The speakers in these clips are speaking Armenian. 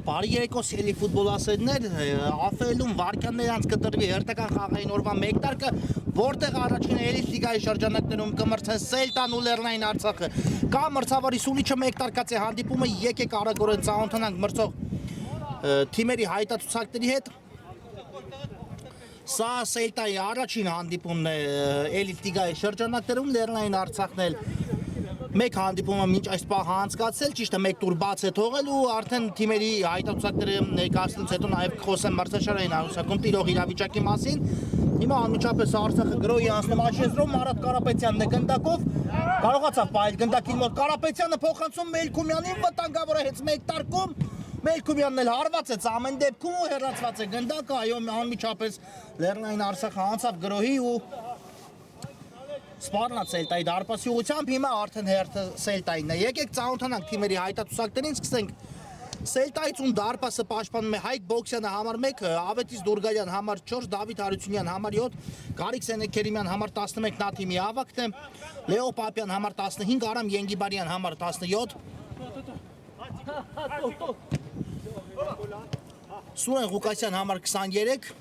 Բարի երեկո սիրելի ֆուտբոլասերներ, AFL-ում վարքյաններ անց կտրվի հերթական խաղային օրվա մեկ տարկը, որտեղ առաջին էլիտ լիգայի շրջանակներում կմրցեն Սելտան ու Լեռնային Արցախը։ Կա մրցավարի սուլիչը մեկ տարկած է հանդիպումը, եկեք արագորեն ծանոթանանք մրցող թիմերի հայտացուցակների հետ։ Սա Սելտայի առաջին հանդիպումն է էլիտ լիգայի շրջանակներում, Լեռնային Արցախն էլ մեկ հանդիպումը մինչ այս պահը անցկացել, ճիշտ է մեկ տուր բաց է թողել ու արդեն թիմերի հայտացուցակները ներկայացնելուց հետո նաև կխոսեմ մրցաշարային հաղորդակցում տիրող իրավիճակի մասին։ Հիմա անմիջապես Արցախը գրոհի անցնում Աչեզրով, Մարատ Կարապետյանն է գնդակով, կարողացավ պահել գնդակի մոտ Կարապետյանը փոխանցում Մելքումյանին, վտանգավոր է հենց մեկ տարկում, Մելքումյանն էլ հարված է ամեն դեպքում ու հեռացված է գնդակը, այո անմիջապես Լեռնային Արցախը անցավ գրոհի ու Սպառնաց Սելտայի դարպասի ուղղությամբ, հիմա արդեն հերթը Սելտայինն է։ Եկեք ծանոթանանք թիմերի հայտացուցակներին, սկսենք Սելտայից ում դարպասը պաշտպանում է Հայկ Բոքսյանը համար 1, Ավետիս Դուրգալյան համար 4, Դավիթ Հարությունյան համար 7, Գարիկ Սենեքերիմյան համար 11 նա թիմի ավագն է, Լեո Պապյան համար 15, Արամ Ենգիբարյան համար 17, Սուրեն Ղուկասյան համար 23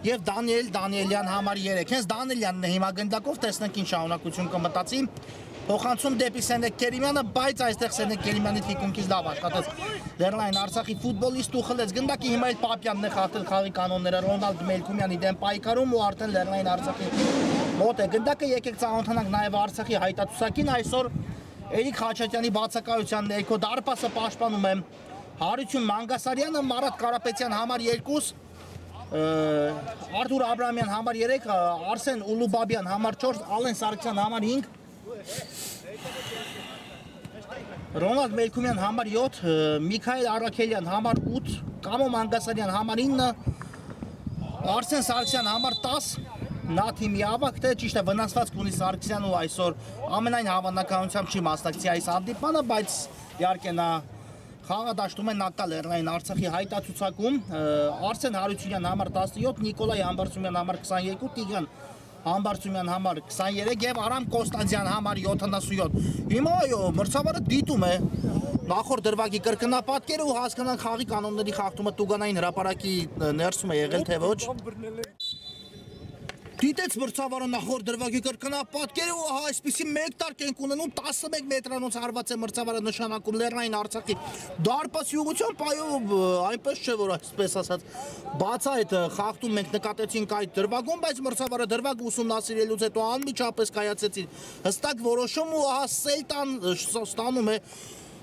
Եվ Դանիել Դանիելյան համար 3, հենց Դանիելյանն է հիմա գնդակով, տեսնենք ինչ շարունակություն կմտածի, փոխանցում դեպի Սենեկ Կերիմյանը, բայց այստեղ Սենեկ Կերիմյանի թիկունքից լավ աշխատեց Լեռնային Արցախի ֆուտբոլիստ ու խլեց գնդակի, հիմա էլ Պապյանն է խախտել խաղի կանոնները Ռոնալդ Մելքումյանի դեմ պայքարում ու արդեն Լեռնային Արցախի մոտ է գնդակը, եկեք ծանոթանանք նաև Արցախի հայտացուցակին, այսօր Էրիկ Խաչատյանի բացակայության ներքո դարպասը պաշտպանում է Հարություն Մանգասարյանը, Մարատ Կարապետյան համար 2, Արթուր Աբրամյան համար 3, Արսեն Ուլուբաբյան համար 4, Ալեն Սարգսյան համար 5, Ռոնալդ Մելքումյան համար 7, Միքայել Արաքելյան համար 8, Կամո Մանգասարյան համար 9, Արսեն Սարգսյան համար 10, նա թիմի ավագն է, ճիշտ է վնասվածք ունի Սարգսյանը ու այսօր ամենայն հավանականությամբ չի մասնակցի այս հանդիպմանը, բայց իհարկե նա խաղադաշտում է նակտա Լեռնային Արցախի հայտացուցակում, Արսեն Հարությունյան համար 17, Նիկոլայ Համբարձումյան համար 22, Տիգրան Համբարձումյան համար 23 եւ Արամ Կոստանդյան համար 77։ Հիմա այո, մրցավարը դիտում է նախորդ դրվագի կրկնապատկերը ու հասկանանք խաղի կանոնների խախտումը Տուգանային հրապարակի ներսում է եղել թե ոչ։ Դիտեց մրցավարը նախորդ դրվագի կրկնապատկերը ու այսպիսի մեկ տարկ ենք ունենում 11 մետրանոց հարված է մրցավարը նշանակում Լեռնային Արցախի դարպասի ուղղությամբ, այո, այնպես չէ որ այսպես ասած բաց այդ խախտում մենք նկատեցինք այդ դրվագում, բայց մրցավարը դրվագ ուսումնասիրելուց հետո անմիջապես կայացեցին հստակ որոշում ու ահա Սելտան ստանում է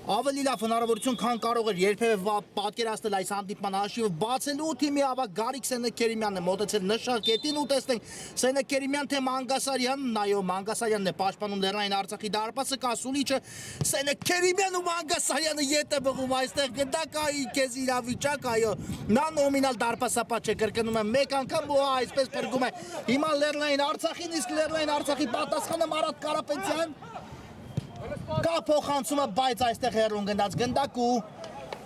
ավելի լավ հնարավորություն, քան կարող էր երբևէ պատկերացնել այս հանդիպման հաշիվը բացելու թիմի ավագ Գարիկ Սենեքերիմյանն է մոտեցել նշալ կետին ու տեսնենք Սենեկ Կերիմյան թե Մանգասարյանն, այո Մանգասարյանն է պաշտպանում Լեռնային Արցախի դարպասը, կա սուլիչը Սենեկ Կերիմյան ու Մանգասարյանը ետ է բղում այստեղ գնդակայի քեզ իրավիճակ, այո նա նոմինալ դարպասապատ չէ, կրկնում եմ մեկ անգամ ու այսպես փրկում է հիմա Լեռնային Արցախին, իսկ Լեռնային Արցախի պատասխանը Մարատ Կարապետյան Կա փոխանցումը, բայց այստեղ հեռուն գնաց գնդակու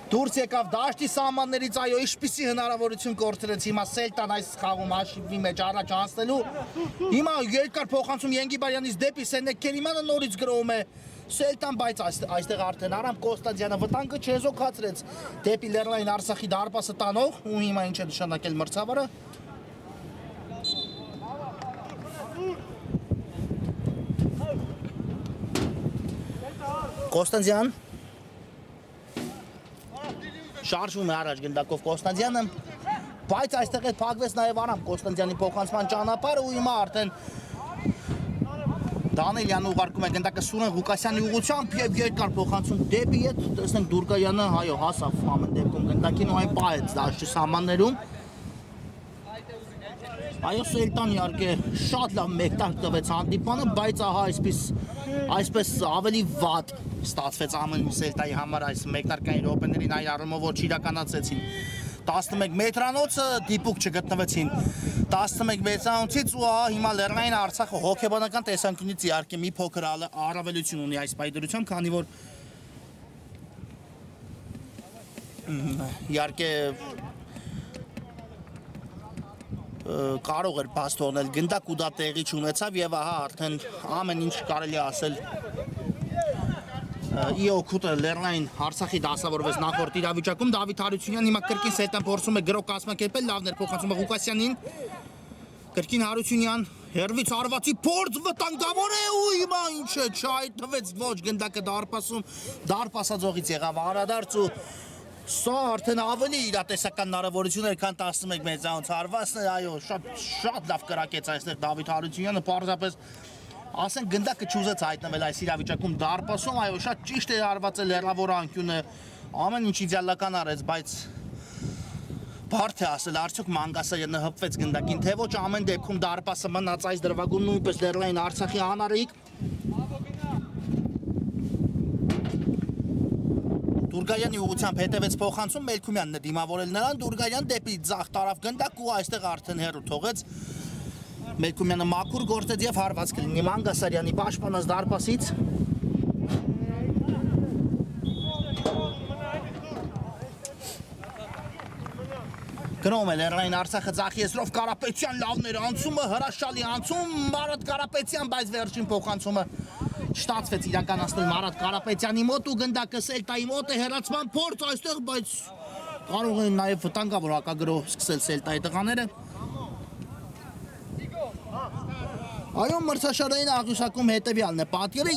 դուրս եկավ դաշտի սահմաններից, այո, ինչպիսի հնարավորություն կորցրեց հիմա Սելտան այս խաղում հաշիվի մեջ առաջ անցնելու։ Հիմա երկար փոխանցում Ենգիբարյանից դեպի Սենեկ Կերիմյանը նորից գրովում է Սելտան, բայց այստեղ արդեն Արամ Կոստանդյանը վտանգը չեզոքացրեց դեպի Լեռնային Արցախի դարպասը տանող ու հիմա ինչ է նշանակել մրցավարը։ Կոստանդյան շարժվում է առաջ գնդակով Կոստանդյանը, բայց այստեղ է փակվեց նաև Արամ Կոստանդյանի փոխանցման ճանապարհը ու հիմա արդեն Դանիելյանը ուղարկում է գնդակը Սուրեն Ղուկասյանի ուղղությամբ եւ երկար փոխանցում դեպի հետ, տեսնենք Դուրգալյանը, այո, հասավ ամեն դեպքում գնդակին ու այն պահեց դաշտի սահմաններում։ Այո, Սելտան իհարկե շատ լավ մեկտակ տվեց հանդիպանը, բայց ահա այսպես ավելի վատ ստացվեց ամեն Սելտայի համար այս մեկնարկային րոպեներին այն առումով որ չիրականացեցին 11 մետրանոցը դիպուկ չգտնվեցին 11 մետրանոցից ու ահա հիմա Լեռնային Արցախը հոգեբանական տեսանկյունից իհարկե մի փոքր առավելություն ունի այս պայդրությամբ, քանի որ իհարկե կարող էր բաց թողնել գնդակ ու դա տեղի չունեցավ եւ ահա արդեն ամեն ինչ կարելի ասել Իոքուտը Լեռնային Արցախի դասավորվեց նախորդ իրավիճակում Դավիթ Հարությունյան հիմա կրկին սետան փորձում է գրող կազմակերպել լավներ փոխանցում է Ղուկասյանին կրկին Հարությունյան հերվից արվածի փորձ վտանգավոր է ու հիմա ինչ է չհայտնվեց ոչ գնդակը դարպասածողից եղավ անդրադարձ ու սա արդեն ավելի իրատեսական հնարավորություններ քան 11 մեծանոց հարվածն է այո շատ լավ կրակեց այստեղ Դավիթ Հարությունյանը պարզապես ասենք գնդակը չուզեց հայտնվել այս իրավիճակում դարպասում, այո, շատ ճիշտ է արված է լեռնավոր անկյունը, ամեն ինչ իդեալական արեց, բայց բարդ է ասել, արդյոք Մանգասարյանը հպվեց գնդակին, թե ոչ ամեն դեպքում դարպասը մնաց այս դրվագում նույնպես Լեռնային Արցախի անարիք։ Դուրգայանի ուղղությամբ հետևեց փոխանցում, Մելքումյանն է դիմավորել նրան, Դուրգայան դեպի ձախ տարավ գնդակ ու այստեղ արդեն հեռու թողեց Մելքումյանը մաքուր գործեց եւ հարված կլինի Մանգասարյանի պաշտպանած դարպասից Գնում է Լեռնային Արցախը ձախ եզրով Կարապետյան լավներ անցումը հրաշալի անցում Մարատ Կարապետյան բայց վերջին փոխանցումը չստացվեց իրականացնել Մարատ Կարապետյանի մոտ ու գնդակը Սելտայի մոտ է հեռացման փորձ այստեղ բայց կարող են նաեւ վտանգավոր հակագրող սկսել Սելտայի տղաները Այո, մրցաշարային աղյուսակում հետևյալն է պատկերը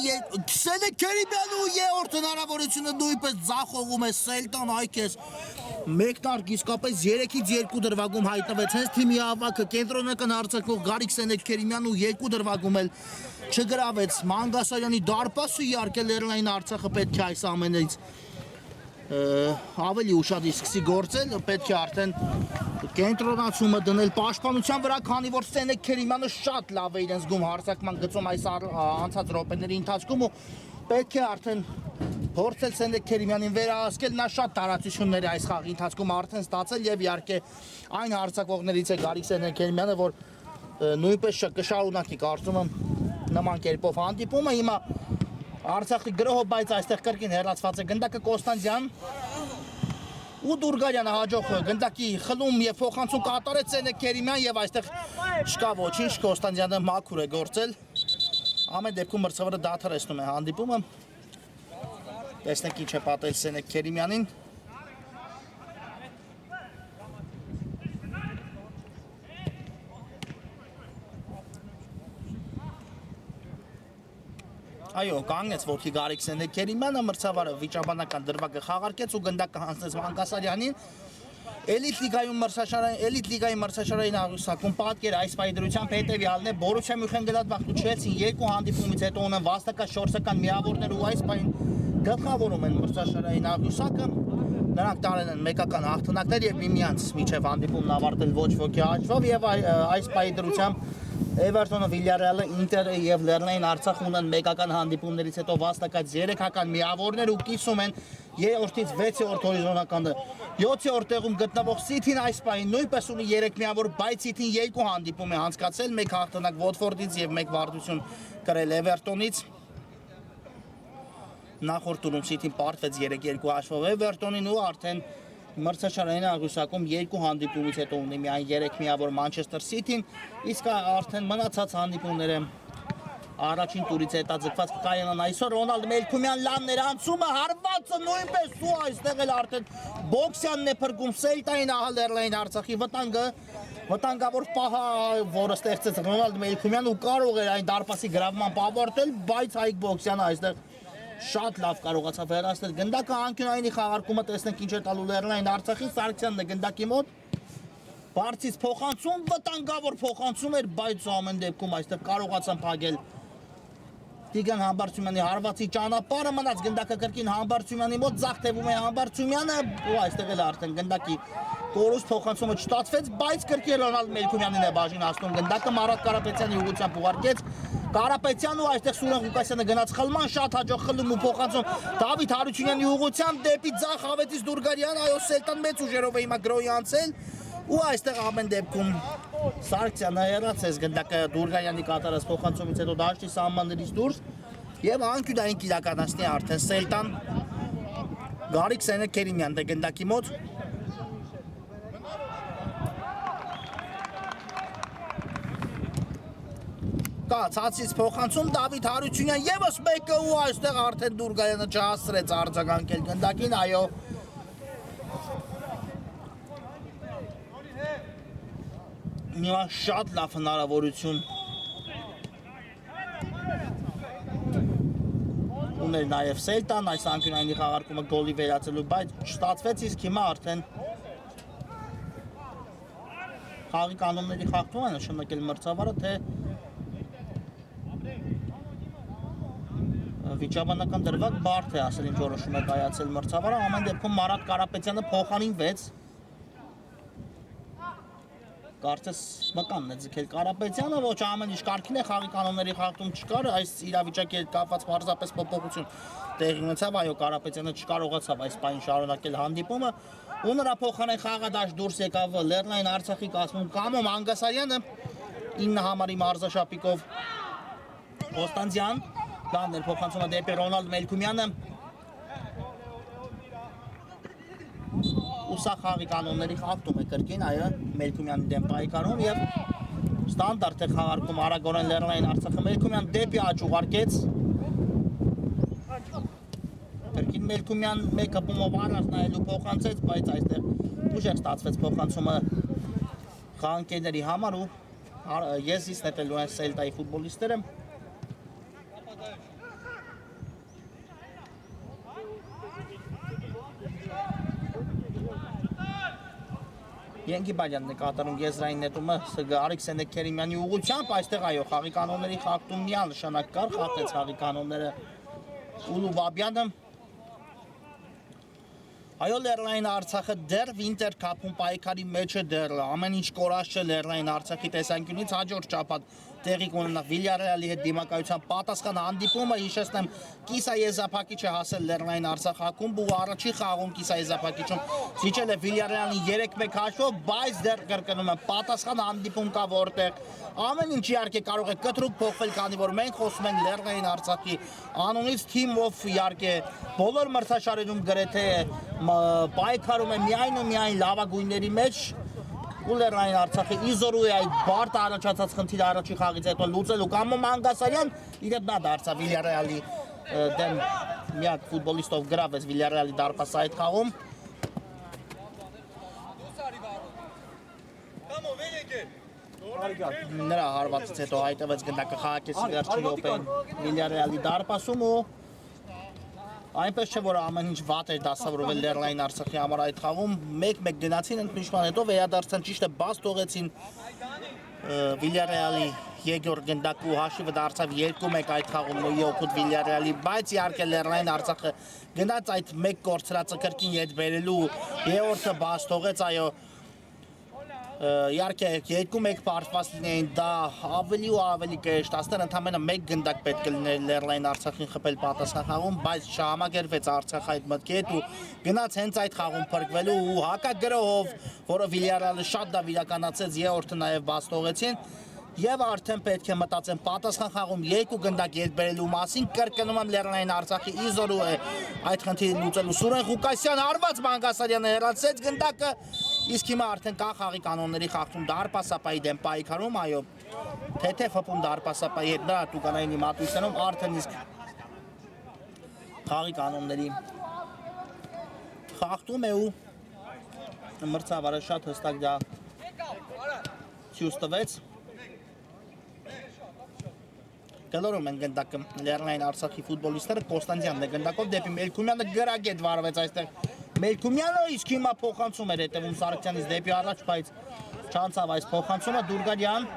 Սենեկ Քերիմյանը երրորդ հնարավորությունը նույնպես ձախողում է Սելտան այքես Մեկնարկ իսկապես 3-ից 2 դրվագում հայտնվեց հենց թիմի ավակը կենտրոնական արձակվող Գարիկ Սենեկ Քերիմյանն ու 2 դրվագում էլ չգրավեց Մանգասարյանի դարպասը իհարկե Լեռնային Արցախը պետք է այս ամենից ավելի ուշադիր սկսի գործել պետք է արդեն կենտրոնացումը դնել պաշտպանության վրա քանի որ Սենեկ Քերիմյանը շատ լավ է իրեն զգում հարձակման գծում այս անցած րոպեների ընթացքում ու պետք է արդեն փորձել Սենեկ Քերիմյանին վերահասկել նա շատ տարածություններ է այս խաղի ընթացքում արդեն ստացել եւ իհարկե այն հարձակվողներից է Գարիկ Սենեկ Քերիմյանը որ նույնպես կշարունակի կարծում եմ նման կերպով հանդիպումը հիմա Արցախի գրոհը բայց այստեղ կրկին հեռացված է գնդակը Կոստանդյան ու Դուրգարյանը հաջող գնդակի խլում եւ փոխանցում կատարեց Սենեկ Քերիմյան եւ այստեղ չկա ոչինչ Կոստանդյանը մաքուր է գործել ամեն դեպքում մրցավարը դադարեցնում է հանդիպումը տեսնենք ինչ է պատել Սենեկ Քերիմյանին Այո, կանգնեց ոտքի Գարիկ Սենեկ Քերիմյանը մրցավարը վիճաբանական դրվագը խաղարկեց ու գնդակը հանձնեց Մանգասարյանին Էլիտ լիգայի մրցաշարային աղյուսակում պատկերը այս պահի դրությամբ հետևյալն է Բորուսիա Մյունխեն-Գլադբախն ու Չելսին երկու հանդիպումից հետո ունեն վաստակաշորսական միավորներ ու այս պահին գլխավորում են մրցաշարային աղյուսակը նրանք տարել են մեկական հաղթանակներ եւ միմյանց միջև հանդիպումն ավարտել ոչ ոքի աճվով եւ այս պահի դրությամբ Էվերտոնը, Վիլյարեալը, Ինտերը եւ Լեռնային Արցախը ունեն մեկական հանդիպումներից հետո վաստակած 3-ական միավորներ ու կիսում են 3-ից 6-րդ հորիզոնականը 7-րդ տեղում գտնվող Սիթին այս պահին նույնպես ունի 3 միավոր, բայց Սիթին 2 հանդիպում է անցկացել, 1 հաղթանակ Վոտֆորդից եւ 1 վարդություն կրել Էվերտոնից Նախորդ տուրում Սիթին պարտվեց 3-2 հաշվով Էվերտոնին ու արդեն մրցաշարային աղյուսակում 2 հանդիպումից հետո ունի միայն 3 միավոր Մանչեսթեր Սիթին, իսկ արդեն մնացած հանդիպումները առաջին տուրից հետաձգված կկայանան այսօր Ռոնալդ Մելքումյան լավներ անցումը հարվածը նույնպես ու այստեղ էլ արդեն Բոքսյանն է փրկում Սելտային ահա Լեռնային Արցախի վտանգավոր պահը, որը ստեղծեց Ռոնալդ Մելքումյանը ու կարող էր այն դարպասի գրավմամբ ավարտել, բայց Հայկ Բոքսյանը այստեղ շատ լավ կարողացավ հեռացնել գնդակը անկյունայինի խաղարկումը տեսնենք ինչ է տալու Լեռնային Արցախին Սարգսյանն է գնդակի մոտ բարձից փոխանցում վտանգավոր փոխանցում էր բայց ամեն դեպքում այստեղ կարողացան փակել Տիգրան Համբարձումյանի հարվածի ճանապարհը մնաց գնդակը կրկին Համբարձումյանի մոտ ձախ թևում է Համբարձումյանը ու այստեղ էլ արդեն գնդակի կորուստ փոխանցումը չստացվեց բայց կրկին Ռոնալդ Մելքումյանին է բաժին հասնում գնդակը Մարատ Կարապետյանի ուղղությամբ ուղարկեց Կարապետյանը ու այստեղ Սուրեն Ղուկասյանը գնաց խլման շատ հաջող խլում ու փոխանցում Դավիթ Հարությունյանի ուղղությամբ դեպի ձախ ավետից Դուրգարյան այո Սելտան մեծ ուժերով է հիմա գրոհի անցել ու այստեղ ամեն դեպքում Սարգսյանը հեռացեց գնդակը Դուրգարյանի կատարած փոխանցումից հետո դաշտի սահմաններից դուրս եւ անկյունային կիրականացնի արդեն Սելտան Գարիկ Սենեկ Քերիմյանն է գնդակի մոտ Կա ցածից փոխանցում Դավիթ Հարությունյան եւս մեկը ու այստեղ արդեն Դուրգայանը չհասցրեց արձագանքել գնդակին, այո։ Մի շատ լավ հնարավորություն ուներ նաև Սելտան, այս անկյունայինի խաղարկումը գոլի վերածելու, բայց չստացվեց, իսկ հիմա արդեն խաղի կանոնների խախտում է նշանակել մրցավարը, թե վիճաբանական դրվագ բարդ է ասել ինչ որոշում է կայացել մրցավարը, ամեն դեպքում Մարատ Կարապետյանը փոխանինվեց, կարծես մկանն է ձգել Կարապետյանը, ոչ ամեն ինչ կարգին է, խաղի կանոնների խախտում չկար, այս իրավիճակի հետ կապված պարզապես փոփոխություն տեղի ունեցավ, այո Կարապետյանը չկարողացավ այս պահին շարունակել հանդիպումը, ու նրա փոխանեն խաղադաշտ դուրս եկավ Լեռնային Արցախի կազմում Կամո Մանգասարյանը 9 համարի մարզաշապիկով Կոստանդյան, լավն էր փոխանցումը դեպի Ռոնալդ Մելքումյանը, ու սա խաղի կանոնների խախտում է կրկին, այո, Մելքումյանի դեմ պայքարում եւ ստանդարտ է խաղարկում արագորեն Լեռնային Արցախը, Մելքումյան դեպի աճ ուղարկեց, կրկին Մելքումյան մեկ հպումով առաջ նայելու փոխանցեց, բայց այստեղ ուժեղ ստացվեց փոխանցումը խաղանկերների համար ու եզրից նետելու են Սելտայի ֆուտբոլիստները։ Ենգի Բալյանն է կատարում եզրային նետումը Արիկ Սենեկ Քերիմյանի ուղղությամբ, այստեղ այո խաղի կանոնների խախտում միանշանակ կար, խախտեց խաղի կանոնները Ուլու Բաբյանը։ Այո Լեռնային Արցախը դեռ Վինտեր Քափում պայքարի մեջ է, դեռ ամեն ինչ կորած չէ Լեռնային Արցախի տեսանկյունից, հաջորդ շաբաթ տեղի կունենա Վիլյարեալի հետ դիմակայության պատասխան հանդիպումը, հիշեցնեմ Կիսա Եզափակիչը հասել Լեռնային Արցախ ակումբ ու առաջի խաղում Կիսա Եզափակիչում զիջել է Վիլյարեալին 3-1 հաշվով, բայց դեռ կրկնում եմ պատասխան հանդիպում կա որտեղ ամեն ինչ իհարկե կարող է կտրուկ փոխվել, քանի որ մենք խոսում ենք Լեռնային Արցախի անունից, Team of իհարկե բոլոր մրցաշարերում գրեթե պայքարում է միայն ու միայն լավագույնների մեջ ու Լեռնային Արցախի իզորու է այդ բարդ առաջացած խնդիրը առաջի խաղից հետո լուծելու Կամո Մանգասարյան իրեն նա դարձավ Վիլյարեալի դեմ միակ ֆուտբոլիստով գրավեց Վիլյարեալի դարպասը այդ խաղում նրա հարվածից հետո հայտվեց գնդակը խաղակեսի վերջին րոպեին Վիլյարեալի դարպասում ու այնպես չէ որ ամեն ինչ վատ էր դասավորվել Լեռնային Արցախի համար այդ խաղում 1-1 գնացին ընդմիջման հետո վերադարձան ճիշտ է բաց թողեցին Վիլյարեալի երկրորդ գնդակու հաշիվը դարձավ 2-1 այդ խաղում նույնի օգուտ Վիլյարեալի բայց իհարկե Լեռնային Արցախը գնաց այդ մեկ կորցրածը կրկին ետ բերելու երրորդը բաց թողեց այո իհարկե 2-1 պարտված լինեին դա ավելի ու ավելի կեշտ աստեղ ընդամենը մեկ գնդակ պետք է լիներ Լեռնային Արցախին խփել պատասխան խաղում բայց չհամակերպվեց Արցախը այդ մտքի հետ ու գնաց հենց այդ խաղում փրկվելու ու հակագրոհով որը Վիլյարեալը շատ դա իրականացեց երրորդը նաև բաց թողեցին Եվ արդեն պետք է մտածեն պատասխան խաղում 2 գնդակ ետ բերելու մասին կրկնում եմ Լեռնային Արցախի իզորու է այդ խնդիրը լուծելու Սուրեն Ղուկասյան արված Մանգասարյանը հեռացրեց գնդակը իսկ հիմա արդեն կա խաղի կանոնների խախտում դարպասապայի դեմ պայքարում այո թեթև հպում դարպասապայի հետ նրա Տուկանայինի մատույցներում արդեն իսկ խաղի կանոնների խախտում է ու մրցավարը շատ հստակ դա ցույց տվեց Գլորում են գնդակը Լեռնային Արցախի ֆուտբոլիստները Կոստանդյանն է գնդակով դեպի Մելքումյանը գրագետ վարվեց այստեղ Մելքումյանը իսկ հիմա փոխանցում էր հետևում Սարգսյանից դեպի առաջ բայց չանցավ այս փոխանցումը Դուրգարյան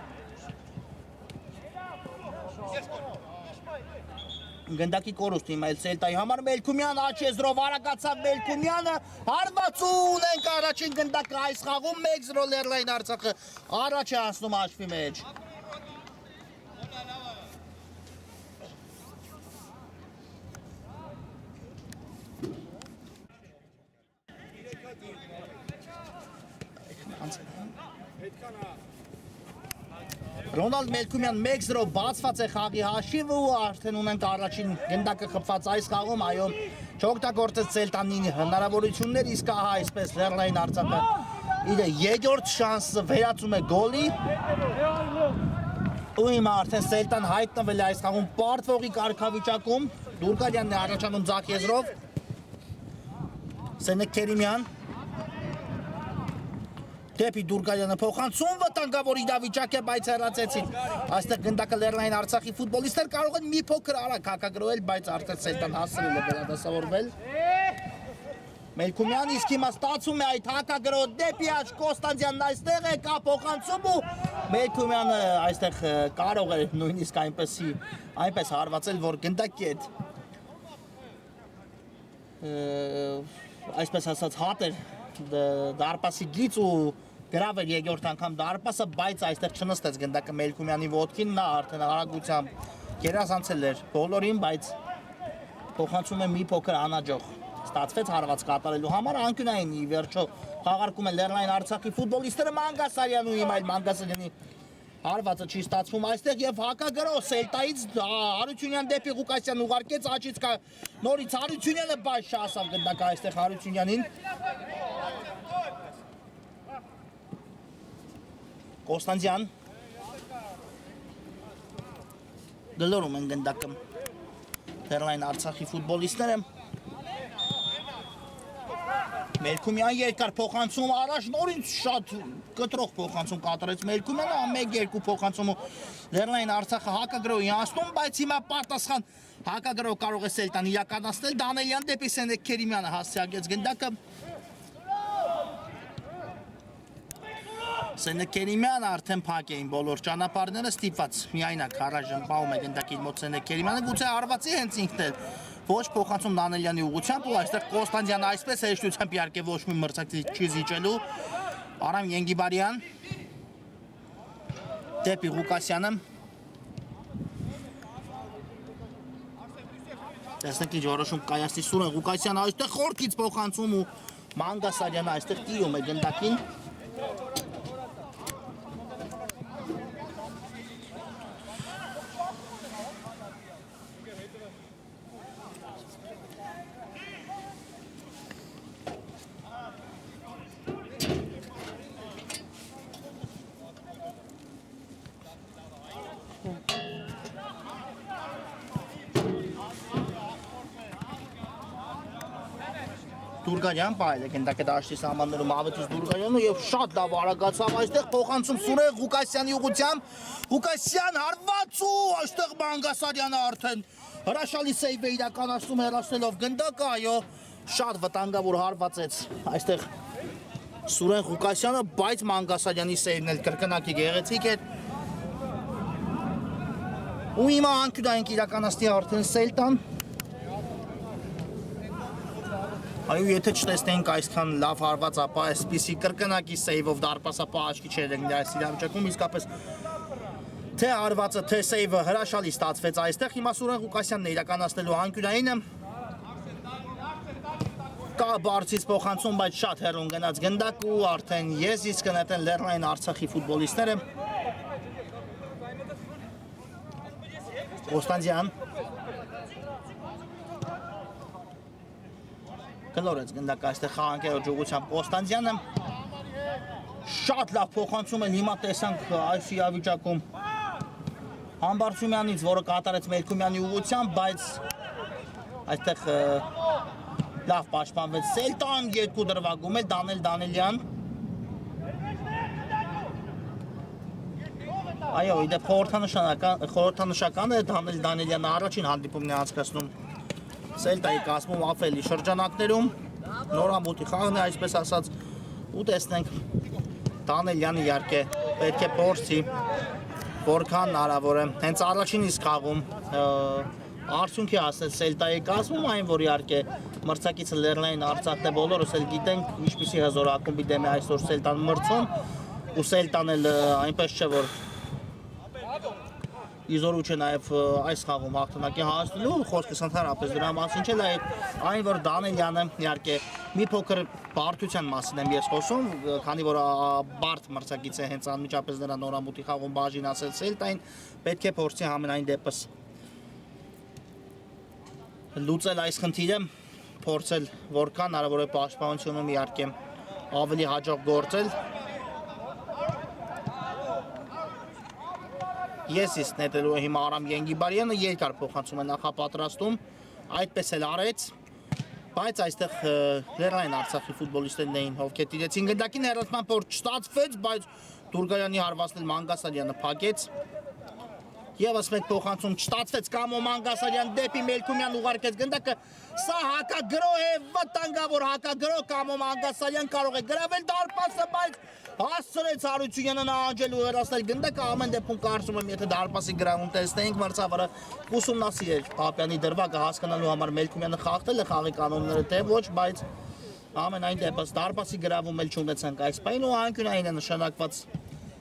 Գնդակի կորուստ իմայել Սելտայի համար Մելքումյան աչեզրով արագացավ Մելքումյանը հարված ու ունենք առաջին գնդակը այս խաղում 1-0 Լեռնային Արցախը առաջ է անցնում հաշվի մեջ Ռոնալդ Մելքումյան 1-0 բացված է խաղի հաշիվը ու արդեն ունենք առաջին գնդակը խփված այս խաղում, այո, չօգտագործեց Սելտանին հնարավորություններ, իսկ ահա այսպես Լեռնային Արցախը իր երկրորդ շանսը վերածում է գոլի։ ու հիմա արդեն Սելտան հայտնվել է այս խաղում պարտվողի կարգավիճակում, Դուրգալյանն է առաջանում ձախ եզրով, Սենեկ Քերիմյան, դեպի Դուրգալյանը փոխանցում, վտանգավոր իրավիճակ է, բայց հեռացեցին, այստեղ գնդակը Լեռնային Արցախի ֆուտբոլիստներ կարող են մի փոքր արագ հակագրոել, բայց արդեն Սելտան հասցրել է վերադասավորվել, Մելքումյան իսկ հիմա ստացում է այդ հակագրոհը դեպի աջ Կոստանդյանն այստեղ է, կա փոխանցում ու Մելքումյանը այստեղ կարող է նույնիսկ այնպես հարվածել, որ գնդակի հետ այսպես ասած հատեր դարպասի գից ու գրավել երկրորդ անգամ դարպասը, բայց այստեղ չնստեց գնդակը Մելքումյանի ոտքին, նա արդեն արագությամբ գերազանցել էր բոլորին, բայց փոխանցում է մի փոքր անհաջող ստացվեց հարված կատարելու համար, անկյունային ի վերջո խաղարկում են Լեռնային Արցախի ֆուտբոլիստները Մանգասարյանը ու հիմա այլ Մանգասարյանի հարվածը չի ստացվում այստեղ եւ հակագրոհ Սելտայից Հարությունյան դեպի Ղուկասյան ուղարկեց աճից կա նորից Հարությունյանը բայց շահասավ գնդակը այստեղ Հարությունյանին Կոստանդյան դլորում են գնդակը Լեռնային Արցախի ֆուտբոլիստները Մելքումյան երկար փոխանցում առաջ նորից շատ կտրող փոխանցում կատարեց Մելքումյանը 1-2 փոխանցում Լեռնային Արցախը հակագրոհի անցնում բայց հիմա պատասխան հակագրոհ կարող է Սելտան իրականացնել Դանելյան դեպի Սենեկ Քերիմյանը հասցեագեց գնդակը Սենեկ Քերիմյանը արդեն փակ էին բոլոր ճանապարհները ստիպված միայնակ առայժմ պահում է գնդակի մոտ Սենեկ Քերիմյանը գուցե հարվածի հենց ինքն էլ ոչ փոխանցում Դանելյանի ուղղությամբ ու այստեղ Կոստանդյանը այսպես հեշտությամբ իհարկե ոչ մի մրցակցի չի զիջելու Արամ Ենգիբարյան դեպի Ղուկասյանը տեսնենք ինչ որոշում կայացնի Սուրեն Ղուկասյանը այստեղ խորքից փոխանցում ու Մանգասարյանը այստեղ տիրում է գնդակին Դուրգալյան բայել է գնդակը դաշտի սահմաններում ավետուց Դուրգալյանը եւ շատ լավ արագացավ այստեղ փոխանցում Սուրեն Ղուկասյանի ուղղությամբ Ղուկասյան հարված ու այստեղ Մանգասարյանը արդեն հրաշալի սեյվ է իրականացնում հեռացնելով գնդակը այո շատ վտանգավոր հարվածեց այստեղ Սուրեն Ղուկասյանը բայց Մանգասարյանի սեյվն էլ կրկնակի գեղեցիկ է ու հիմա անկյունային իրականացնի արդեն Սելտան Այո, եթե չտեսնենք այսքան լավ հարված ապա այսպիսի կրկնակի սեյվով դարպասապա աչքի չէր եղնի այս իրավիճակում, իսկապես թե հարվածը, թե սեյվը հրաշալի ստացվեց այստեղ, հիմա Սուրեն Ղուկասյանն է իրականացնելու անկյունայինը կա բարձից փոխանցում, բայց շատ հեռուն գնաց գնդակ ու արդեն ես իսկ կնետեն Լեռնային Արցախի ֆուտբոլիստները Կոստանդյան Գլորեց գնդակը այստեղ խաղանկերոջ ուղղությամբ Կոստանդյանը շատ լավ փոխանցում են հիմա տեսանք այս իրավիճակում Համբարձումյանից, որը կատարեց Մելքումյանի ուղղությամբ, բայց այստեղ լավ պաշտպանվեց Սելտան, երկու դրվագում է Դանելյան Այո, իդեպ խորհրդանշական է Դանելյանը առաջին հանդիպումն է անցկացնում Սելտայի կազմում ապելի շրջանակներում նորամուտի խաղն է այսպես ասած ու տեսնենք Դանելյանը իհարկե պետք է փորձի որքան հնարավոր է հենց առաջին իսկ խաղում արդյունքի հասել Սելտայի կազմում այն որ իհարկե մրցակիցը Լեռնային Արցախն է բոլորս էլ գիտենք ինչպիսի հզոր ակումբի դեմ է այսօր Սելտան մրցում ու Սելտան էլ այնպես չէ որ Իզորուչ է նաև այս խաղում հաղթանակի հասնելու, խոսքս ընդհանրապես դրա մասին չէ, այն որ Դանելյանը իհարկե մի փոքր բարդության մասին եմ ես խոսում, քանի որ բարդ մրցակից է հենց անմիջապես նրա նորամուտի խաղում բաժին ասել Սելտային, պետք է փորձի համենայն դեպս լուծել այս խնդիրը, փորձել որքան հնարավոր է պաշտպանությունում իհարկե ավելի հաջող գործել Ես իսկ նետելու հիմա Արամ Ենգիբարյանը երկար փոխանցում է նախապատրաստում, այդպես էլ արեց, բայց այստեղ Լեռնային Արցախի ֆուտբոլիստներն էին, ովքեր տիրեցին գնդակին, հեռացման փորձ չստացվեց, բայց Դուրգայանի հարվածն Մանգասարյանը փակեց։ Եվս մեկ փոխանցում չստացվեց, Կամո Մանգասարյան դեպի Մելքումյան ուղարկեց գնդակը, սա հակագրո է, վտանգավոր հակագրո, Կամո Մանգասարյան կարող է գրավել դարպասը, բայց հասցրեց Հարությունյանը նահանջել ու հեռացնել գնդակը, ամեն դեպքում կարծում եմ, եթե դարպասի գրավում տեսնեինք, մրցավարը ուսումնասիրել Պապյանի դրվագը հասկանալու համար Մելքումյանը խախտել է խաղի կանոնները, թե ոչ, բայց ամենայն դեպս դարպասի գրավում էլ չունեցանք այս պահին ու անկյունային է նշանակված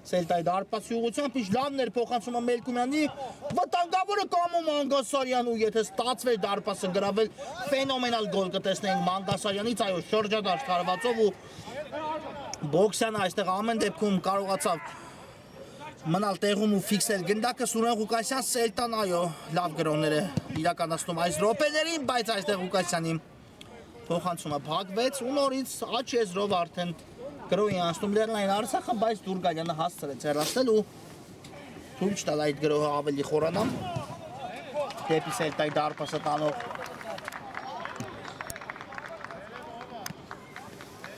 Սելտայի դարպասի ուղղությամբ ինչ լավն էր փոխանցումը Մելքումյանի, վտանգավորը Կամո Մանգասարյան ու եթե ստացվեր դարպասը գրավել ֆենոմենալ գոլ կտեսնեինք Մանգասարյանից, այո, շրջադարձ հարվածով ու Բոքսյանը այստեղ ամեն դեպքում կարողացավ մնալ տեղում ու ֆիքսել գնդակը Սուրեն Ղուկասյան, Սելտան, այո, լավ գրոներ է իրականացնում այս րոպեներին, բայց այստեղ Ղուկասյանի փոխանցումը փակվեց ու նորից աջ եզրով արդեն գրոհի անցնում Լեռնային Արցախը, բայց Դուրգալյանը հասցրեց հեռացնել ու թույլ չտալ այդ գրոհը ավելի խորանամ դեպի Սելտայի դարպասը տանող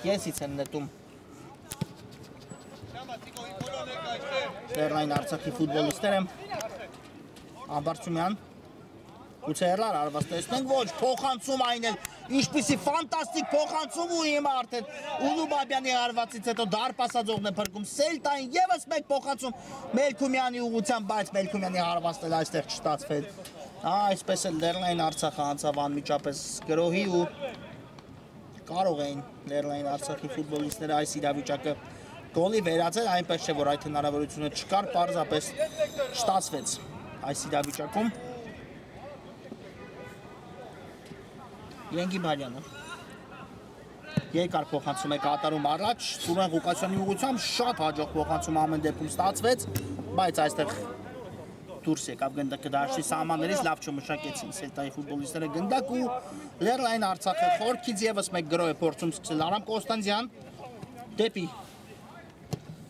Եսից են նետում Լեռնային Արցախի ֆուտբոլիստները Ամբարձումյան Գուցե հեռար արված տեսնենք, ոչ, փոխանցում այն էլ, ինչպիսի ֆանտաստիկ փոխանցում ու հիմա արդեն Ուլուբաբյանի հարվածից հետո դարպասաձողն է փրկում Սելտային, ևս մեկ փոխանցում Մելքումյանի ուղղությամբ, բայց Մելքումյանի հարվածն էլ այստեղ չստացվել։ Այսպես էլ Լեռնային Արցախը անցավ անմիջապես գրոհի ու կարող էին Լեռնային Արցախի ֆուտբոլիստները այս իրավիճակը գոլի վերածել, այնպես չէ, որ այդ հնարավորությունը չկար, պարզապես չստացվեց այս իրավիճակում։ Ենգիբարյանը երկար փոխանցում է կատարում առաջ, Սուրեն Ղուկասյանի ուղղությամբ շատ հաջող փոխանցում ամեն դեպքում ստացվեց, բայց այստեղ դուրս եկավ գնդակը դաշտի սահմաններից, լավ չմշակեցին Սելտայի ֆուտբոլիստները գնդակ ու Լեռնային Արցախը խորքից ևս մեկ գրոհ է փորձում սկսել Արամ Կոստանձյան դեպի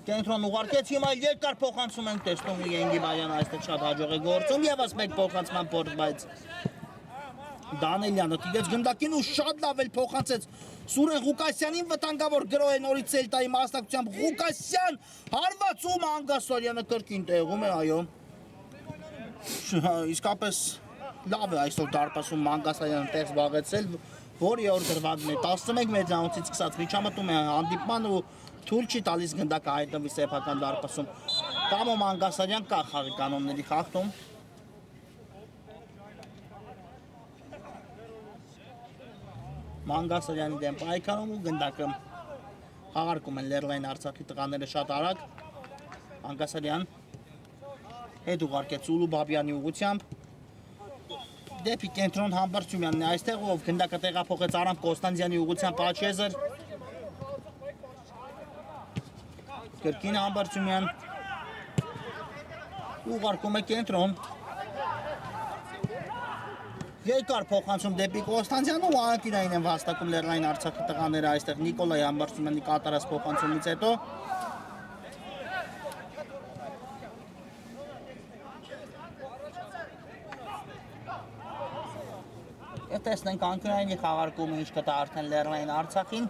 կենտրոն ուղարկեց, հիմա երկար փոխանցում ենք տեսնում ու Ենգիբարյանը այստեղ շատ հաջող է գործում, ևս մեկ փոխանցման փորձ, բայց Դանելյանը տիրեց գնդակին ու շատ լավ էլ փոխանցեց Սուրեն Ղուկասյանին վտանգավոր գրոհ է նորից Սելտայի մասնակցությամբ Ղուկասյան հարվածում Մանգասարյանը կրկին տեղում է, այո իսկապես լավ է այսօր դարպասում Մանգասարյանը տեղ զբաղեցել, որի օր դրվագն է 11 մեծանոցից սկսած միջամտում է հանդիպման ու թույլ չի տալիս գնդակը հայտնվի սեփական դարպասում Կամո Մանգասարյան կա խաղի կանոնների խախտում Մանգասարյանի դեմ պայքարում ու գնդակը խաղարկում են Լեռնային Արցախի տղաները շատ արագ Մանգասարյան հետ ուղարկեց Ուլուբաբյանի ուղղությամբ դեպի կենտրոն Համբարձումյանն է այստեղ ով գնդակը տեղափոխեց Արամ Կոստանձյանի ուղղությամբ Աչեզր կրկին Համբարձումյան ուղարկում է կենտրոն Երկար փոխանցում դեպի Կոստանձյանը ու անկյունային են վաստակում Լեռնային Արցախի տղաները այստեղ Նիկոլայ Համբարձումյանի կատարած փոխանցումից հետո Եվ տեսնենք անկյունայինի խաղարկումը ինչ կտա արդեն Լեռնային Արցախին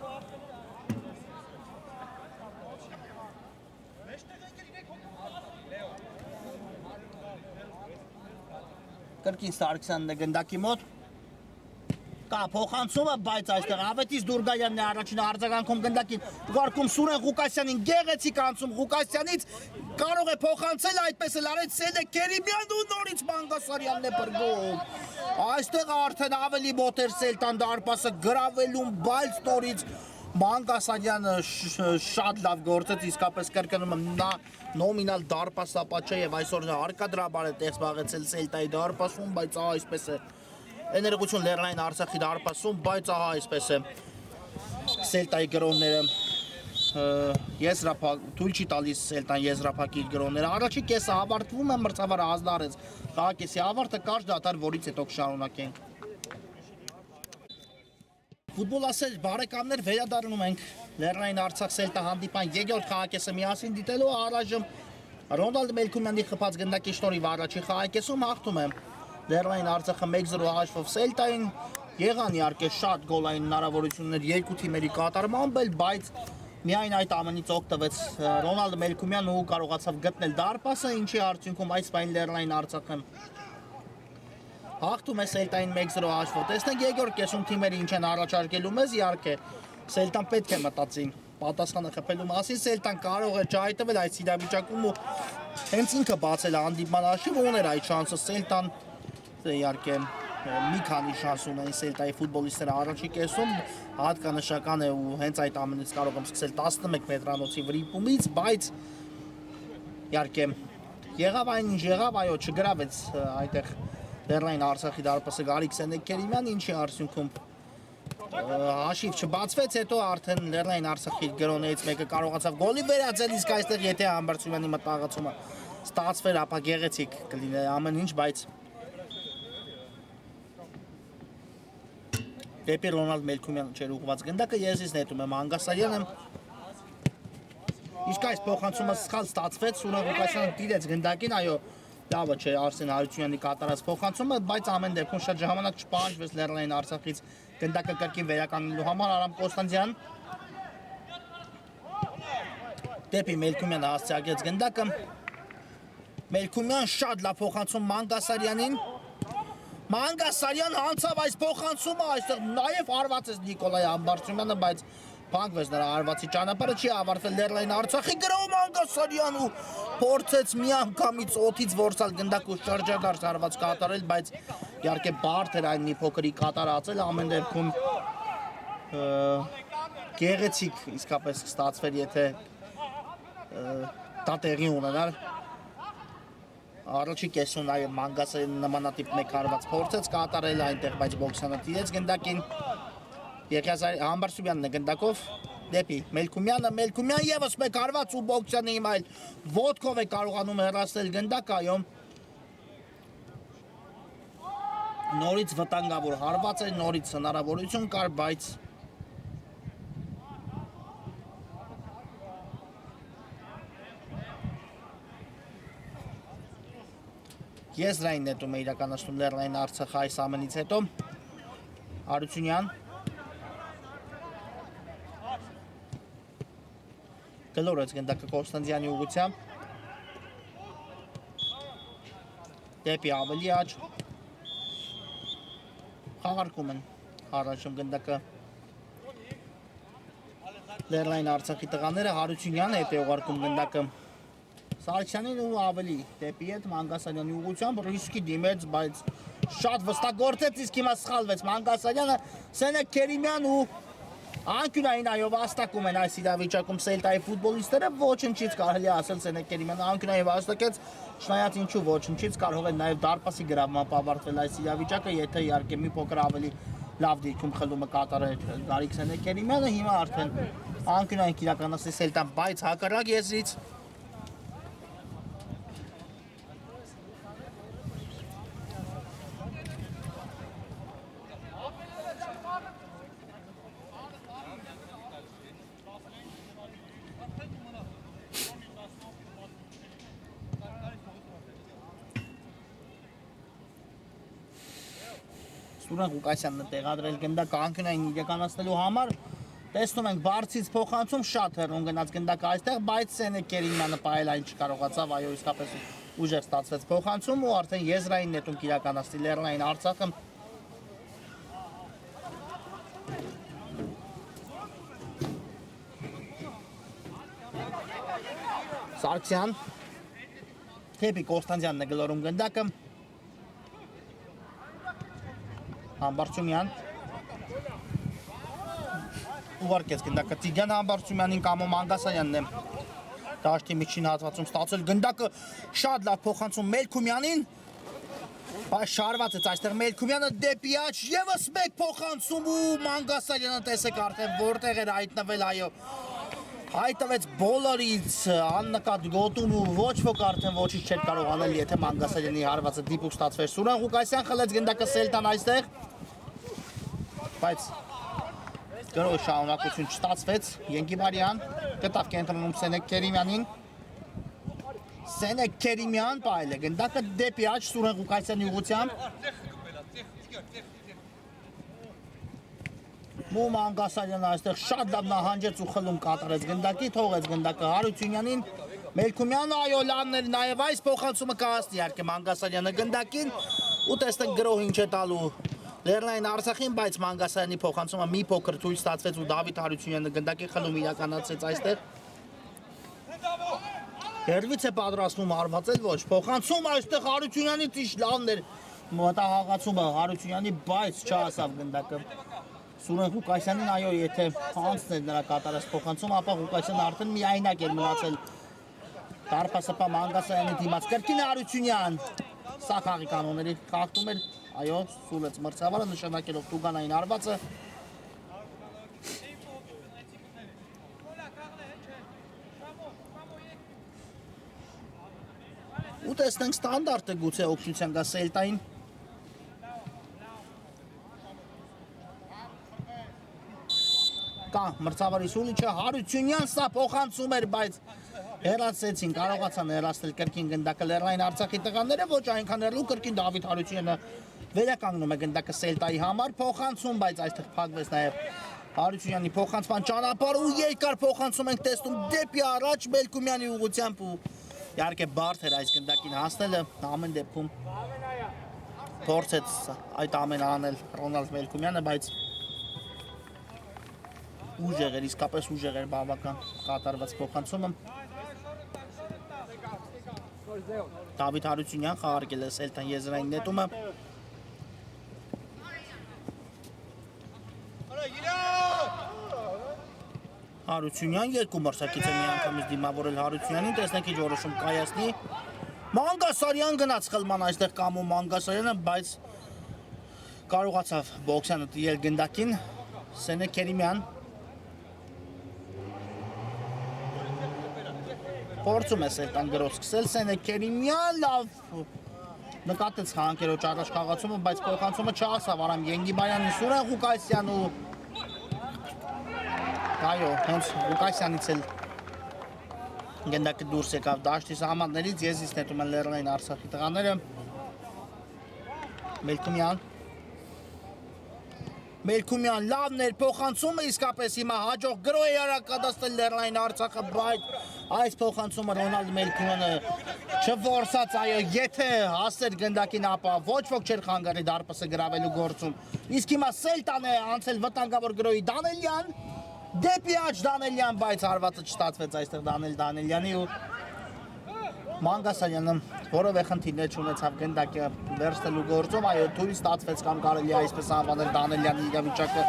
Կրկին Սարգսյանն է գնդակի մոտ կա փոխանցումը, բայց այստեղ Ավետիս Դուրգալյանն է առաջին արձագանքում գնդակին ուղարկում Սուրեն Ղուկասյանին գեղեցիկ անցում Ղուկասյանից կարող է փոխանցել այդպես էլ արեց Սելե Քերիմյանն ու նորից Մանգասարյանն է բրգում այստեղ արդեն ավելի մոտ էր Սելտան դարպասը գրավելուն, բայց նորից Մանգասարյանը շատ լավ գործեց, իսկապես կրկնում եմ նա նոմինալ դարպասապաչ է եւ այսօր հարկադրաբար է տեղ զբաղեցել Սելտայի դարպասում, բայց ահա այսպես է էներգություն Լեռնային Արցախի դարպասում, բայց ահա այսպես է Սելտայի գրոհները թույլ չի տալիս Սելտան եզրափակի իր գրոհները առաջի կեսը ավարտվում է մրցավարը ազդարեց քաղաքեսի ավարտը կարճ դադար որից հետո կշարունակենք Ֆուտբոլ ասել բարեկամներ վերադառնում ենք Լեռնային Արցախ Սելտա հանդիպան երկրորդ քաղաքեսը միասին դիտելու առայժմ Ռոնալդ Մելքումյանի խփած գնդակի շնորհիվ առաջի խաղակեսում հաղթում է Լեռնային Արցախը 1-0 հաշվով Սելտային, եղան իհարկե շատ գոլային հնարավորություններ երկու թիմերի կատարմամբ, բայց միայն այդ ամենից օգտվեց Ռոնալդ Մելքումյանն ու կարողացավ գտնել դարպասը, ինչի արդյունքում այս պայն Լեռնային Արցախը հաղթում է Սելտային 1-0 հաշվով։ Տեսնենք երկրորդ կեսում թիմերը ինչ են առաջարկելու մեզ, իհարկե Սելտան պետք է մտածի պատասխանը խփելու մասին, Սելտան կարող է չհայտվել այս իրավիճակում ու հենց ինքը բացել է հանդիպման հաշիվը, ուներ այդ շանսը Սելտան, իհարկե մի քանի շանս ունեն Սելտայի ֆուտբոլիստները առաջի կեսում, հատկանշական է ու հենց այդ ամենից կարող եմ սկսել 11 մետրանոցի վրիպումից, բայց իհարկե եղավ այնինչ եղավ, այո, չգրավեց այդտեղ Լեռնային Արցախի դարպասը Գարիկ Սենեքերիմյան, ինչի արդյունքում հաշիվ չբացվեց, հետո արդեն Լեռնային Արցախի գրոններից մեկը կարողացավ գոլի վերածել, իսկ այստեղ եթե Համբարձումյանի մտահղացումը ստացվեր, ապա գեղեցիկ կլիներ ամեն ինչ, բայց դեպի Ռոնալդ Մելքումյանը չէր ուղղված գնդակը, ես նետում եմ Անգասարյանը, իսկ այս փոխանցումը սխալ ստացվեց, Սուրեն Ղուկասյանը տիրեց գնդակին, այո, լավը չէ Արսեն Հարությունյանի կատարած փոխանցումը, բայց ամեն դեպքում շատ ժամանակ չպահանջվեց Լեռնային Արցախից գնդակը կրկին վերականգնելու համար Արամ Կոստանդյան դեպի Մելքումյանը հասցեագրեց գնդակը, Մելքումյան շատ լավ փոխանցում Մանգասարյանին, Մանգասարյան հանցավ այս փոխանցումը, այստեղ նաև հարվածեց Նիկոլայ Համբարձումյանը, բայց փակվեց նրա հարվածի ճանապարհը, չի ավարտվել Լեռնային Արցախի գրոհը Մանգասարյան ու փորձեց միանգամից օդից որսալ գնդակ ու շրջադարձ հարված կատարել, բայց իհարկե բարդ էր այն մի փոքրիկ կատարածել, ամեն դեպքում գեղեցիկ իսկապես կստացվեր, եթե դա տեղի ունենար։ Առաջի կեսում նաև Մանգասարյանը նմանատիպ մեկ հարված փորձեց կատարել այնտեղ, բայց Բոքսյանը տիրեց գնդակին։ Համբարձումյանն է գնդակով դեպի Մելքումյանը, Մելքումյան ևս մեկ հարված ու Բոքսյանը հիմա այլ ոտքով է կարողանում հեռացնել գնդակը, այո։ Նորից վտանգավոր հարված է, նորից հնարավորություն կար, բայց եզրային նետում է իրականացնում Լեռնային Արցախը այս ամենից հետո Հարությունյան գլորեց գնդակը Կոստանդյանի ուղղությամբ դեպի ավելի աջ խաղարկում են առաջում գնդակը Լեռնային Արցախի տղաները Հարությունյանը հետ է ուղարկում գնդակը Սարգսյանին ու ավելի դեպի հետ Մանգասարյանի ուղղությամբ ռիսկի դիմեց, բայց շատ վստահ իսկ հիմա սխալվեց Մանգասարյանը, Սենեքերիմյան ու անկյունային այո վաստակում են այս իրավիճակում Սելտայի ֆուտբոլիստները, ոչնչից կարելի ասել Սենեքերիմյանը անկյունային վաստակեց, չնայած ինչու ոչնչից կարող է նաև դարպասի գրավմամբ ավարտվել այս իրավիճակը, եթե իհարկե մի փոքր ավելի լավ դիրքում խլումը կատարեր Գարիկ Սենեքերիմյանը, հիմա արդեն անկյունային իրականացրեց Սելտան, բայց հակառակ եզրից Սուրեն Ղուկասյանն է տեղադրել գնդակը անկյունային իրականացնելու համար, տեսնում ենք բարձից փոխանցում շատ հեռուն գնաց գնդակը այստեղ, բայց Սենեքերիմյանը պահել այն չկարողացավ, այո իսկապես ուժեղ ստացվեց փոխանցում ու արդեն եզրային նետում կիրականացնի Լեռնային Արցախը։ Սարգսյան դեպի Կոստանդյանն է գլորում գնդակը Համբարձումյան ուղարկեց գնդակը Տիգրան Համբարձումյանին կամ Մանգասարյանն է դաշտի միջին հատվածում ստացել գնդակը շատ լավ փոխանցում Մելքումյանին բայց շարվածեց այստեղ Մելքումյանը դեպի աջ ևս մեկ փոխանցում ու Մանգասարյանը տեսեք արդեն որտեղ էր հայտնվել այո հայտնվեց բոլորից աննկատ գոտում ու ոչ ոք արդեն ոչինչ չէր կարող անել եթե Մանգասարյանի հարվածը դիպուկ ստացվեր Սուրեն Ղուկասյան խլեց գնդակը Սելտան այստեղ բայց գրոհի շարունակություն չստացվեց Ենգիբարյան գտավ կենտրոնում Սենեքերիմյանին Սենե Քերիմյան պայել է գնդակը դեպի աջ Սուրեն Ղուկասյանի ուղղությամբ Մում Անգասարյանը այստեղ շատ լավ նահանջեց ու խլում կատարեց գնդակի, թողեց գնդակը Հարությունյանին Մելքումյանը այո լավներ նաև այս փոխանցումը կհասնի իհարկե Մանգասարյանը գնդակին ու տեսնենք գրող ինչ է տալու Լեռնային Արցախին, բայց Մանգասարյանի փոխանցումը մի փոքր թույլ ստացվեց ու Դավիթ Հարությունյանը գնդակի խլում իրականացրեց այստեղ Հերվից է պատրաստվում արվածել ոչ փոխանցում այստեղ Հարությունյանի ճիշտ լավներ մտահղացումը Հարությունյանի բայց չհասավ գնդակը Սուրեն Ղուկասյանին այո եթե անցներ նրա կատարած փոխանցումը ապա Ղուկասյանը արդեն միայնակ էր մնացել Դարպասապա Մանգասարյանի դիմաց կրկին Հարությունյան սա խաղի կանոնների խախտում էր այո սուլեց մրցավարը նշանակելով Տուգանային արվածը ու տեսնենք ստանդարտ է գուցե օգնության գա Սելտային կա մրցավարի սուլիչը Հարությունյան սա փոխանցում էր բայց հեռացեցին կարողացան հեռացնել կրկին գնդակը Լեռնային Արցախի տղաները ոչ այնքան հեռու կրկին Դավիթ Հարությունյանը վերականգնում է գնդակը Սելտայի համար փոխանցում բայց այստեղ փակվեց նաև Հարությունյանի փոխանցման ճանապարհը ու երկար փոխանցում ենք տեսնում դեպի առաջ Մելքումյանի ուղղությամբ ու իհարկե բարդ էր այս գնդակին հասնելը ամեն դեպքում փորձեց այդ ամենը անել Ռոնալդ Մելքումյանը բայց ուժեղ էր իսկապես ուժեղ էր բավական կատարված փոխանցումը Դավիթ Հարությունյան խաղարկել է Սելտան եզրային նետումը Հարությունյան երկու մրցակիցը միանգամից դիմավորել Հարությունյանին տեսնենք ինչ որոշում կայացնի Մանգասարյան գնաց խլման այստեղ կամում Մանգասարյանը բայց կարողացավ բոքսյանը տիրել գնդակին Սենե Քերիմյան Փորձում է Սելտան գրով սկսել Սենե Քերիմյան լավ նկատեց հանքերոջ առաջ խաղացումը բայց փոխանցումը չհասավ Արամ Ենգիբայանին Սուրեն Ղուկասյան ու այո հենց Ղուկասյանից էլ գնդակը դուրս եկավ դաշտի սահմաններից եզից նետում են Լեռնային Արցախի տղաները Մելքումյան լավներ փոխանցումը իսկապես հիմա հաջող գրոհ է արակադաստել Լեռնային Արցախը բայց այս փոխանցումը Ռոնալդ Մելքումյանը չվորսած այո եթե հասեր գնդակին ապա ոչ ոք չէր խանգարի դարպասը գրավելու գործում իսկ հիմա Սելտան է անցել վտանգավոր գրոհի Դանելյան դեպի աջ Դանելյան բայց հարվածը չստացվեց այստեղ Դանելյանի ու Մանգասարյանը որովե խնդիրներ չունեցավ գնդակը վերցնելու գործում այո թույլ ստացվեց կամ կարելի է այսպես անվանել Դանելյանի իրավիճակը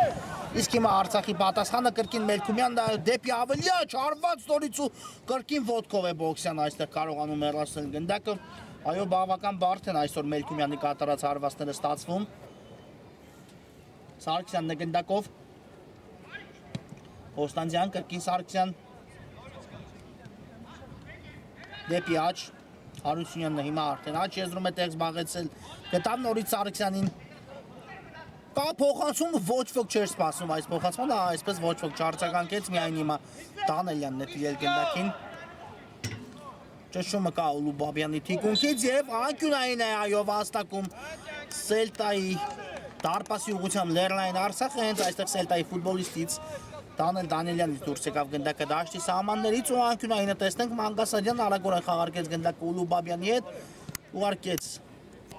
իսկ հիմա Արցախի պատասխանը կրկին Մելքումյանն դեպի ավելի աջ հարված նորից ու կրկին ոտքով է բոքսյան այստեղ կարողանում հեռացնել գնդակը այո բավական բարդ են այսօր Մելքումյանի կատարած հարվածները ստացվում Սարգսյանն է գնդակով Օստանդյան կրկին Սարգսյան դեպի աջ Հարությունյանն հիմա արդեն աջ եզրում է տեղ զբաղեցել գտավ նորից Սարգսյանին կա փոխանցումը ոչ ոք չէր սպասում այս փոխանցումը այսպես ոչ ոք չարձագանքեց միայն հիմա Դանելյանն է տիրել գնդակին ճշումը կա Ուլուբաբյանի թիկունքից եւ անկյունային է այո վաստակում Սելտայի դարպասի ուղղությամբ Լեռնային Արցախը հենց այստեղ Սելտայի ֆուտբոլիստից Դանելյանից դուրս եկավ գնդակը դաշտի սահմաններից ու անկյունայինը տեսնենք Մանգասարյան արագորեն խաղարկեց գնդակը Ուլուբաբյանի հետ ուղարկեց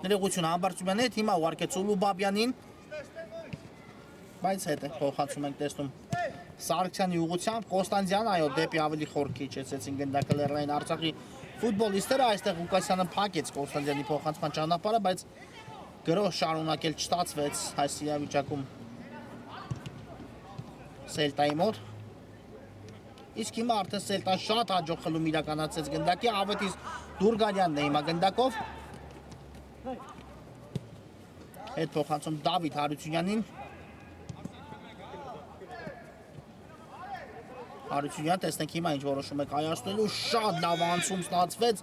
ներողություն Համբարձումյանի հետ հիմա ուղարկեց Ուլուբաբյանին բայց հետ է փոխանցում ենք տեսնում Սարգսյանի ուղղությամբ Կոստանդյան այո դեպի ավելի խորքի իջեցեցին գնդակը Լեռնային Արցախի ֆուտբոլիստները այստեղ Ղուկասյանը փակեց Կոստանդյանի փոխանցման ճանապարհը բայց գրոհ շարունակել չստացվեց այս իրավիճակում Սելտայի մոտ իսկ հիմա արդեն Սելտան շատ հաջող խլում իրականացեց գնդակի Ավետիս Դուրգանյանն է հիմա գնդակով հետ փոխանցում Դավիթ Հարությունյանին Հարությունյան տեսնենք հիմա ինչ որոշում է կայացնելու շատ լավ անցում ստացվեց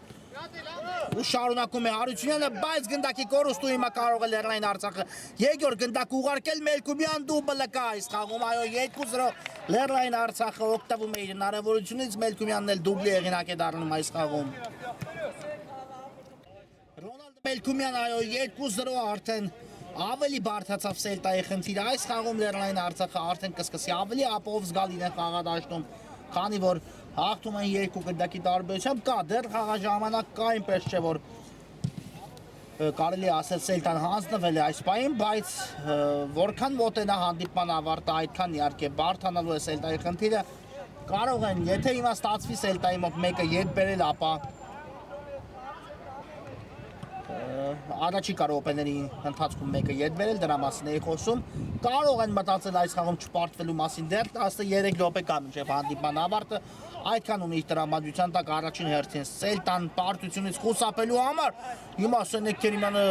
ու շարունակում է Հարությունյանը բայց գնդակի կորուստու հիմա կարող է Լեռնային Արցախը երկրորդ գնդակ ուղարկել Մելքումյան դուբլը կա այս խաղում այո 2-0 Լեռնային Արցախը օգտվում է իր հնարավորությունից, Մելքումյանն էլ դուբլի հեղինակ է դառնում այս խաղում։ Ռոնալդ Մելքումյան այո 2-0 արդեն ավելի բարդացավ Սելտայի խնդիրը այս խաղում Լեռնային Արցախը արդեն կսկսի ավելի ապով զգալին է խաղադաշտում, քանի որ հաղթում են երկու գնդակի տարբերությամբ, կա դեռ խաղաժամանակ կա, այնպես չէ որ կարելի ասել Սելտան հանձնվել է այս պահին, բայց որքան մոտենա հանդիպման ավարտը, այդքան իհարկե բարդանալու է Սելտայի խնդիրը, կարող են, եթե հիմա ստացվի Սելտայի մոտ մեկը ետ բերել, ապա առաջիկա րոպեների ընթացքում մեկը ետ բերել, դրա մասին էի խոսում, կարող են մտածել այս խաղում չպարտվելու մասին, դեռ 13 րոպե կա մինչև հանդիպման ավարտը, այդքան ունի իր տրամադրության տակ առաջին հերթին Սելտան պարտությունից խուսափելու համար, հիմա Սենեկ Քերիմյանը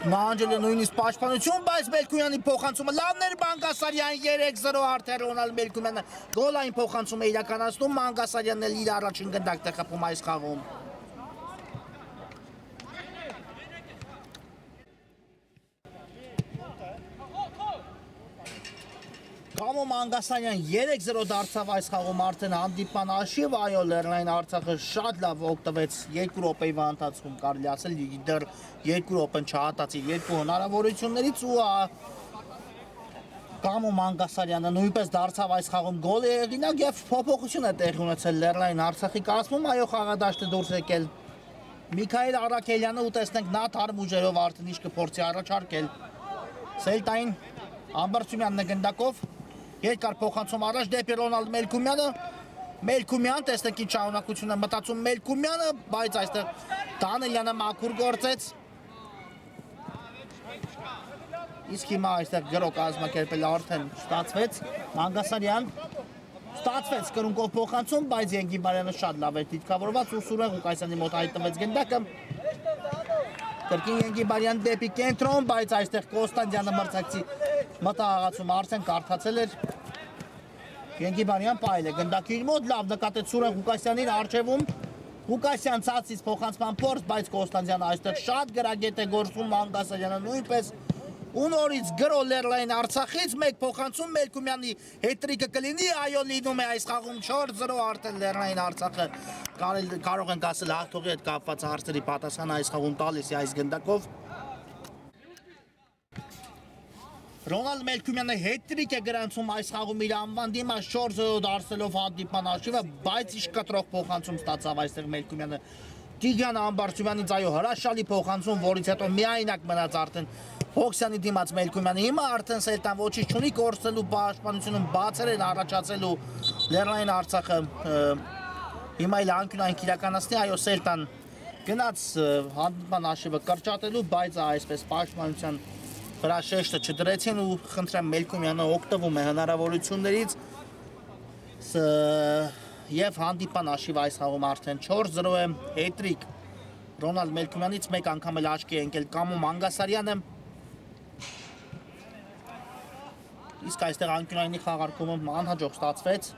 նահանջել է նույնիսկ պաշտպանություն, բայց Մելքումյանի փոխանցումը լավն էր, Մանգասարյան 3-0 արդեն Ռոնալդ Մելքումյանը գոլային փոխանցում է իրականացնում, Մանգասարյանն էլ իր առաջին գնդակն է խփում այս խաղում։ Կամո Մանգասարյան 3-0 դարձավ այս խաղում արդեն հանդիպման հաշիվ, այո Լեռնային Արցախը շատ լավ օգտվեց 2 րոպեվա ընթացքում կարելի ասել դեռ 2 րոպեն չհատացի երկու հնարավորություններից ու Կամո Մանգասարյանը նույնպես դարձավ այս խաղում գոլի հեղինակ եւ փոփոխություն է տեղի ունեցել Լեռնային Արցախի կազմում, այո խաղադաշտը դուրս եկել Միքայել Արաքելյանը ու տեսնենք նա թարմ ուժերով արդեն ինչ կփորձի առաջարկել Սելտային Ամբարձումյանն է գնդակով Երկար փոխանցում առաջ դեպի Ռոնալդ Մելքումյանը, Մելքումյան, տեսնենք ինչ շարունակություն է մտածում Մելքումյանը, բայց այստեղ Դանիելյանը մաքուր գործեց։ Իսկ հիմա այստեղ գրո կազմակերպել արդեն ստացվեց, Մանգասարյան ստացվեց կրունկով փոխանցում, բայց Ենգիբարյանը շատ լավ էր դիտկավորված ու Սուրեն Ղուկասյանի մոտ հայտնվեց գնդակը։ Կրկին Ենգիբարյան դեպի կենտրոն, բայց այստեղ Կոստանդյանը մրցակցի մտահղացում արդեն կարդացել էր Ենգիբարյան պայել է գնդակի իր մոտ, լավ նկատեց Սուրեն Ղուկասյանին առջևում Ղուկասյան ցածից փոխանցման փորձ, բայց Կոստանդյանը այստեղ շատ գրագետ է գործում Մանգասարյանը նույնպես ու նորից գրո Լեռնային Արցախից մեկ փոխանցում Մելքումյանի հետրիկը կլինի, այո լինում է այս խաղում 4-0 արդեն Լեռնային Արցախը կարող ենք ասել հաղթողի հետ կապված հարցերի պատասխանը այս խաղում տալիս է այս գնդակով Ռոնալդ Մելքումյանը հետրիկ է գրանցում այս խաղում իր անվան դիմաց 4-0 դարձելով հանդիպման հաշիվը, բայց ինչ կտրող փոխանցում ստացավ այստեղ Մելքումյանը Տիգրան Ամբարձումյանից այո հրաշալի փոխանցում, որից հետո միայնակ մնաց արդեն Հոքսյանի դիմաց Մելքումյանը հիմա արդեն Սելտան ոչինչ չունի կորցնելու պաշտպանությունում բացեր են առաջացելու Լեռնային Արցախը հիմա էլ անկյունային իրականացնի այո Սելտան գնաց հանդիպման հաշիվը կրճատելու, բայց այսպես պաշտպանության վրա շեշտը չդրեցին ու խնդրեմ Մելքումյանը օգտվում է հնարավորություններից եւ հանդիպան հաշիվը այս խաղում արդեն 4-0 է հետրիկ Ռոնալդ Մելքումյանից մեկ անգամ էլ աչքի է ընկել Կամո Մանգասարյանը իսկ այստեղ անկյունայինի խաղարկումը անհաջող ստացվեց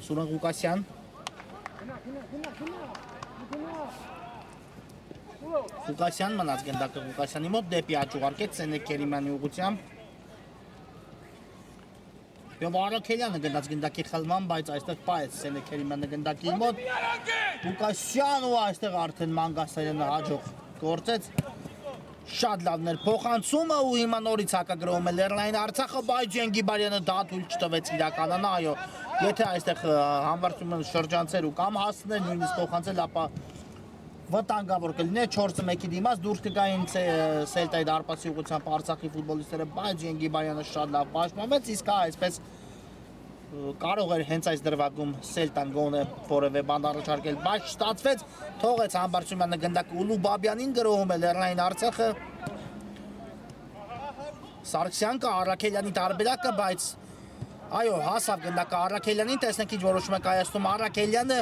Սուրեն Ղուկասյան Ղուկասյան մնաց գնդակը Ղուկասյանի մոտ դեպի աջ ուղարկեց Սենեկ Քերիմյանի ուղղությամբ Եվ Արաքելյանը գնաց գնդակի խլման, բայց այստեղ պայեց Սենեկ Քերիմյանը գնդակի մոտ Ղուկասյան ու այստեղ արդեն Մանգասարյանը հաջող գործեց Շատ լավն էր փոխանցումը ու հիմա նորից հակագրովում է Լեռնային Արցախը, բայց Ենգիբարյանը դա թույլ չտվեց իրականանա, այո Եթե այստեղ համբարձումը շրջանցեր ու կամ հասցներ նույնիսկ փոխանցել, ապա վտանգավոր կլիներ 4-1-ի դիմաց դուրս կգային Սելտայի դարպասի ուղղությամբ Արցախի ֆուտբոլիստները, բայց Ենգիբարյանը շատ լավ պաշտպանվեց, իսկ այսպես կարող էր հենց այս դրվագում Սելտան գոնե որևէ բան առաջարկել, բայց չստացվեց, թողեց Համբարձումյանը գնդակը Ուլուբաբյանին գրոհում է Լեռնային Արցախը Սարգսյան կա Արաքելյանի տարբերակը, բայց այո, հասավ գնդակը Արաքելյանին, տեսնենք ինչ որոշում է կայացնում Արաքելյանը,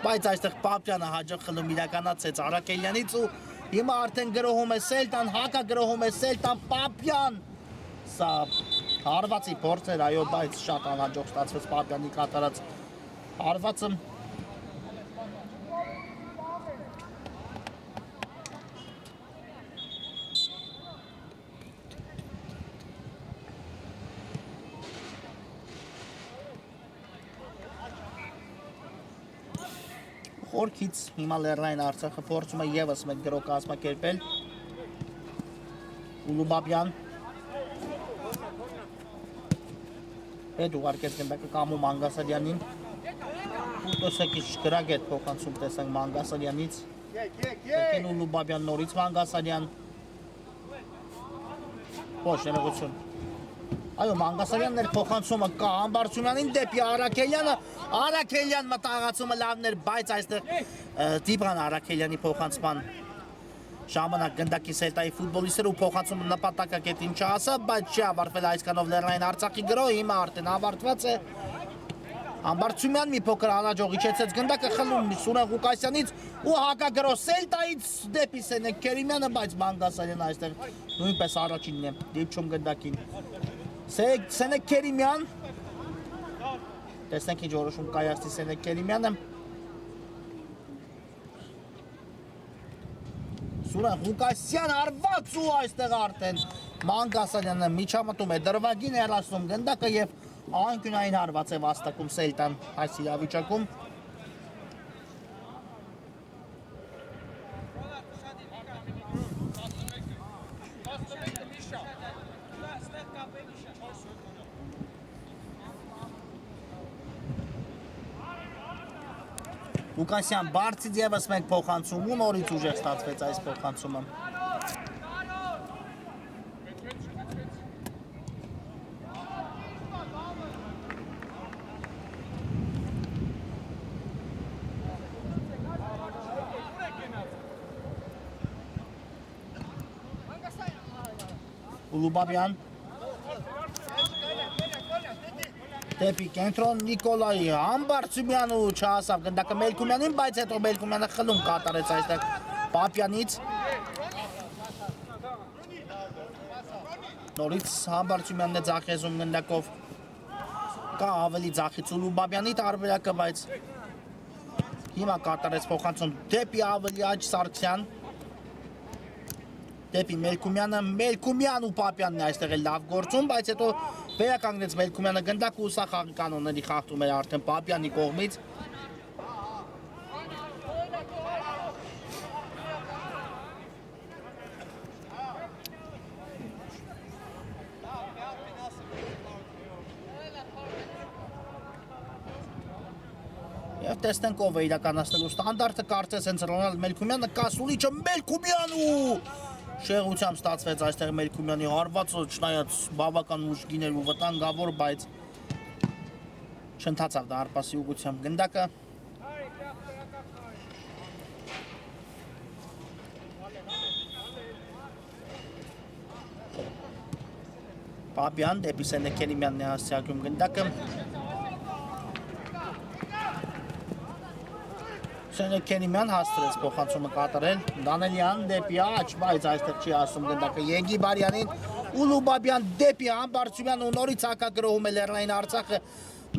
բայց այստեղ Պապյանը հաջող խլում իրականացեց Արաքելյանից ու հիմա արդեն գրոհում է Սելտան, հակագրոհում է Սելտան Պապյան, սա հարվածի փորձ էր, այո, բայց շատ անհաջող ստացվեց Պապյանի կատարած հարվածը Ֆորքից հիմա Լեռնային Արցախը փորձում է եւս մեկ գրող կազմակերպել Ուլուբաբյան Հետ ուղարկեց գնդակը Կամու Մանգասարյանին ու տեսեք ինչ գրագ է փոխանցում տեսանք Մանգասարյանից Եկեն Ուլուբաբյան նորից Մանգասարյան Ոչ ներողություն Այո, Մանգասարյանն էր փոխանցումը կա Համբարձումյանին դեպի Արաքելյան մտահղացումը լավն էր, բայց այստեղ Դիբրան Արաքելյանի փոխանցման ժամանակ գնդակի Սելտայի ֆուտբոլիստերը ու փոխանցումը նպատակակետին չհասավ, բայց չի ավարտվել այսքանով Լեռնային Արցախի գրոհը, հիմա արդեն ավարտված է Համբարձումյան մի փոքր առաջ իջեցեց գնդակը խլում Սուրեն Ղուկասյանից ու հակագրոհ Սելտայից դեպի Սենեկ Քերիմյանը, բայց Մանգասարյանը այստեղ նույնպես առաջինն է դիպչում գնդակին Սենեկ Քերիմյան Տեսնենք ինչ որոշում կայացնի Սենեկ Քերիմյանը Սուրեն Ղուկասյան արված ու այստեղ արդեն Մանգասարյանը միջամտում է դրվագին հեռացնում գնդակը եւ անկյունային հարված է վաստակում Սելտան այս իրավիճակում Ղուկասյան բարձից եւս մեկ փոխանցում ու նորից ուժեղ ստացվեց այս փոխանցումը Ուլուբաբյան Դեպի կենտրոն Նիկոլայի Համբարձումյան ու չհասավ գնդակը Մելքումյանին, բայց հետո Մելքումյանը խլում կատարեց այստեղ Պապյանից Նորից Համբարձումյանն է ձախեզում գնդակով Կա ավելի ձախից Ուլուբաբյանի տարբերակը, բայց հիմա կատարեց փոխանցում դեպի ավելի աջ Սարգսյան Դեպի Մելքումյանը, Մելքումյան ու Պապյանն է այստեղ է լավ գործում, բայց հետո վերականգնեց Մելքումյանը գնդակ ու սա խաղի կանոնների խախտում էր արդեն Պապյանի կողմից Եվ տեսնենք ով է իրականացնելու ստանդարտը կարծես հենց Ռոնալդ Մելքումյանը կասուլիչը Մելքումյան ու Շեղությամբ ստացվեց այստեղ Մելքումյանի հարվածը, չնայած բավական ուժգին էր ու վտանգավոր, բայց չընթացավ դա հարպասի ուղղությամբ գնդակը Պապյան դեպի Սենեկ Քերիմյանն է հասցեակում գնդակը Սենեկ Քերիմյան հաստրեց փոխանցումը կատարել Դանելյան դեպի աջ, բայց այստեղ չի ասում գնդակը Եգի Բարյանին Ուլուբաբյան դեպի Համբարձումյան ու նորից հակագրոհում է Լեռնային Արցախը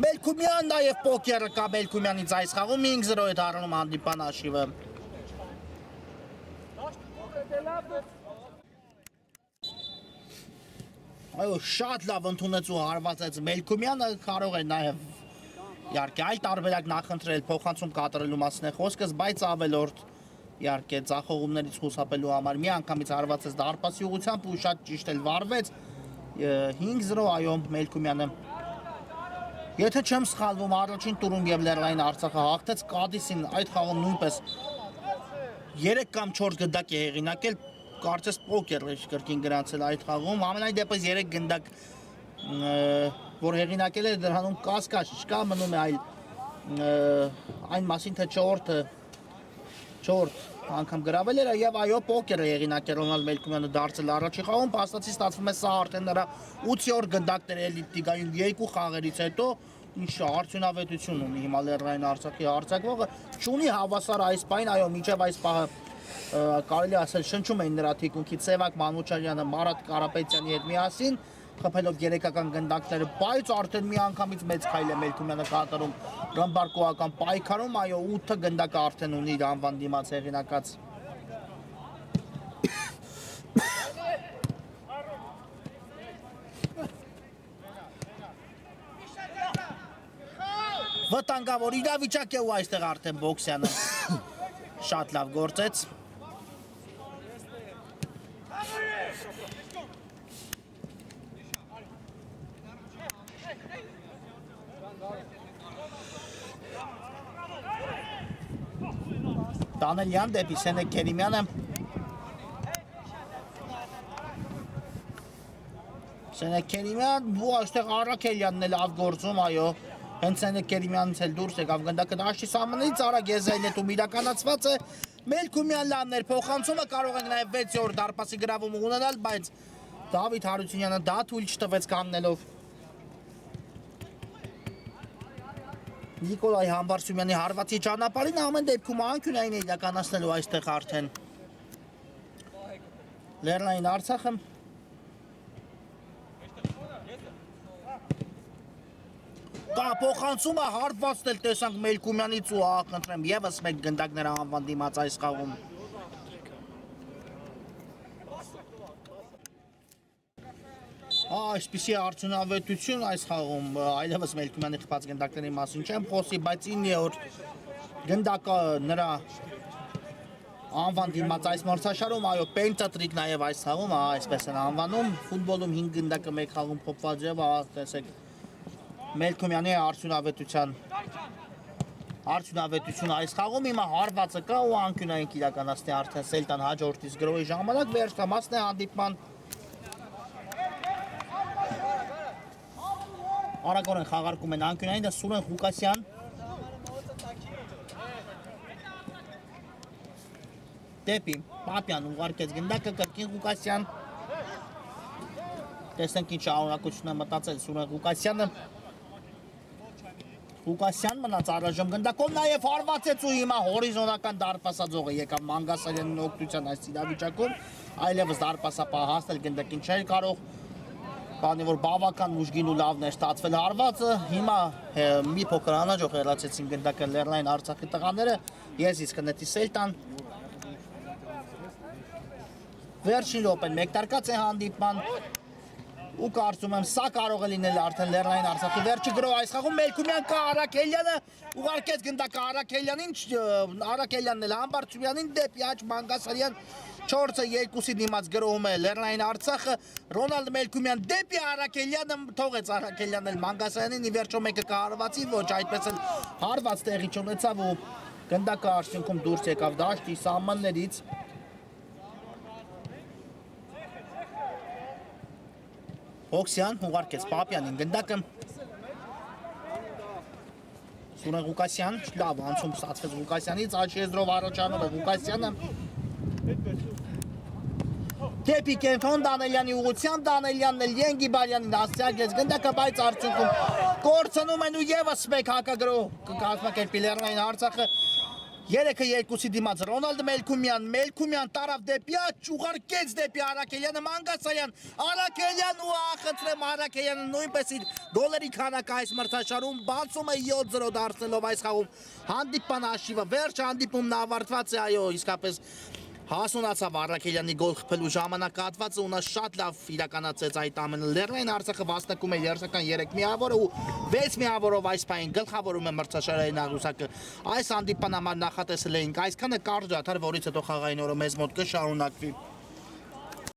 Մելքումյան նաև պոկերը կա Մելքումյանից այս խաղում 5-0 է դառնում հանդիպան հաշիվը Այո, շատ լավ ընդունեց ու հարվածեց Մելքումյանը կարող է նաև Իհարկե այլ տարբերակ նախընտրել փոխանցում կատարելու մասն է խոսքս, բայց ավելորդ իհարկե ցախողումներից խուսափելու համար մի անգամից հարվածեց դարպասի ուղղությամբ ու շատ ճիշտ էլ վարվեց 5-0 այո Մելքումյանը Եթե չեմ սխալվում առաջին տուրում եւ Լեռնային Արցախը հաղթեց Կադիսին այդ խաղում նույնպես 3 կամ 4 գնդակ է հեղինակել կարծես պոկեր էր կրկին գրանցել այդ խաղում ամենայն դեպս 3 գնդակ որ հեղինակել է դրանում կասկած չկա մնում է այն մասին թե 4 անգամ գրավել էր եւ այո պոկեր է հեղինակել Ռոնալդ Մելքումյանը դարձել առաջի խաղում փաստացի ստացվում է սա արդեն նրա 8-րդ գնդակն է էլիտ լիգայում 2 խաղերից հետո ինչ արդյունավետություն ունի հիմա Լեռնային Արցախի հարձակվողը չունի հավասար այս պայն այո միջև այս պահը կարելի ասել շնչում էին նրա թիկունքի Սևակ Մանուչարյանը Մարատ Կարապետյանի հետ միասին խփելով երեկական գնդակները, բայց արդեն մի անգամից մեծ քայլ է Մելքումյանը կատարում ռմբարկողական պայքարում, այո 8 գնդակը արդեն ունի իր անվան դիմաց հեղինակած վտանգավոր իրավիճակ է ու այստեղ արդեն Բոքսյանը շատ լավ գործեց։ Դանելյան դեպի Սենեկ Քերիմյանը։ Սենեկ Քերիմյան ու այստեղ Արաքելյանն է լավ գործում, այո։ Հենց Սենեկ Քերիմյանից էլ դուրս եկավ գնդակը դաշտի սահմանից, Արագ Եզայնետում իրականացված է։ Մելքումյան լավն էր, փոխանցումը կարող ենք նաև 6-րդ դարպասի գրավում ունենալ, բայց Դավիթ Հարությունյանը դա թույլ չտվեց կանգնելով։ Նիկոլայ Համբարձումյանի հարվածի ճանապարհին ամեն դեպքում անկյունային է իրականացնելու այստեղ արդեն Լեռնային Արցախը։ Դա փոխանցումը հարվածն էլ տեսանք Մելքումյանից ու ախնդրեմ եւս մեկ գնդակ նրա անվան դիմաց այս խաղում։ Այսպիսի արդյունավետություն այս խաղում այլևս Մելքումյանի խփած գնդակների մասին չեմ խոսի, բայց 9-րդ գնդակը նրա անվան դիմաց այս մրցաշարում, այո, պենտատրիկ նաև այս խաղում, այսպես են անվանում, ֆուտբոլում 5 գնդակը մեկ խաղում փոխված եւ տեսեք Մելքումյանի արդյունավետություն այս խաղում հիմա հարվածը կա ու անկյունային իրականացնի արդեն Սելտան հաջորդից գրոհի ժամանակ վերջամասն է հանդիպման Արագորեն խաղարկում են անկյունային, դա Սուրեն Ղուկասյան։ Դեպի Պապյան ուղարկեց գնդակը կրկին Ղուկասյան։ Տեսնենք ինչ շարունակություն է մտածել Սուրեն Ղուկասյանը։ Ղուկասյան մնաց առայժմ գնդակով, նաև հարվածեց ու հիմա հորիզոնական դարպասաձողը եկավ Մանգասարյանին օգնության այս իրավիճակում, այլևս դարպասապահ հասնել գնդակին չէր կարող, քանի որ բավական ուժգին ու լավն էր ստացվել հարվածը, հիմա մի փոքր անհաջող հեռացեցին գնդակը Լեռնային Արցախի տղաները, ես իսկ նետի Սելտան։ Վերջին րոպեն մեկտարկած է հանդիպման ու կարծում եմ սա կարող է լինել արդեն Լեռնային Արցախի վերջի գրոհ այս խաղում Մելքումյան կա Արաքելյանը ուղարկեց գնդակը Արաքելյանին, Արաքելյանն էլ Համբարձումյանին դեպի աջ Մանգասարյան 4-2-ի դիմաց գրոհում է Լեռնային Արցախը Ռոնալդ Մելքումյան դեպի Արաքելյանը թողեց Արաքելյանն էլ Մանգասարյանին ի վերջո մեկը կհարվածի ոչ այդպես էլ հարված տեղի չունեցավ ու գնդակը արդյունքում դուրս եկավ դաշտի սահմաններից Բոքսյան ուղարկեց Պապյանին գնդակը Սուրեն Ղուկասյան լավ անցում ստացվեց Ղուկասյանից աջ եզրով առաջանում է Ղուկասյանը Դեպի Կենթոն Դանելյանի ուղղությամբ Դանելյանն էլ Ենգիբարյանին հասցեագրեց գնդակը բայց արդյունքում կորցնում են ու եւս մեկ հակագրոհ կկազմակերպի Լեռնային Արցախը 3-2-ի դիմաց Ռոնալդ Մելքումյան տարավ դեպի աջ ուղարկեց դեպի Արաքելյանը Մանգասարյան Արաքելյան ու ախնդրեմ Արաքելյանը նույնպես իր գոլերի քանակը այս մրցաշարում բացում է 7-0 դարձնելով այս խաղում հանդիպման հաշիվը վերջ հանդիպումն ավարտված է այո իսկապես հասունացավ Արաքելյանի գոլ խփելու ժամանակահատվածը ու նա շատ լավ իրականացրեց այդ ամենը Լեռնային Արցախը վաստակում է երաժշտական 3 միավորը ու 6 միավորով այս պահին գլխավորում է մրցաշարային աղյուսակը այս հանդիպման համար նախատեսել էինք այսքանը կարճ դադար որից հետո խաղային օրը մեզ մոտ կշարունակվի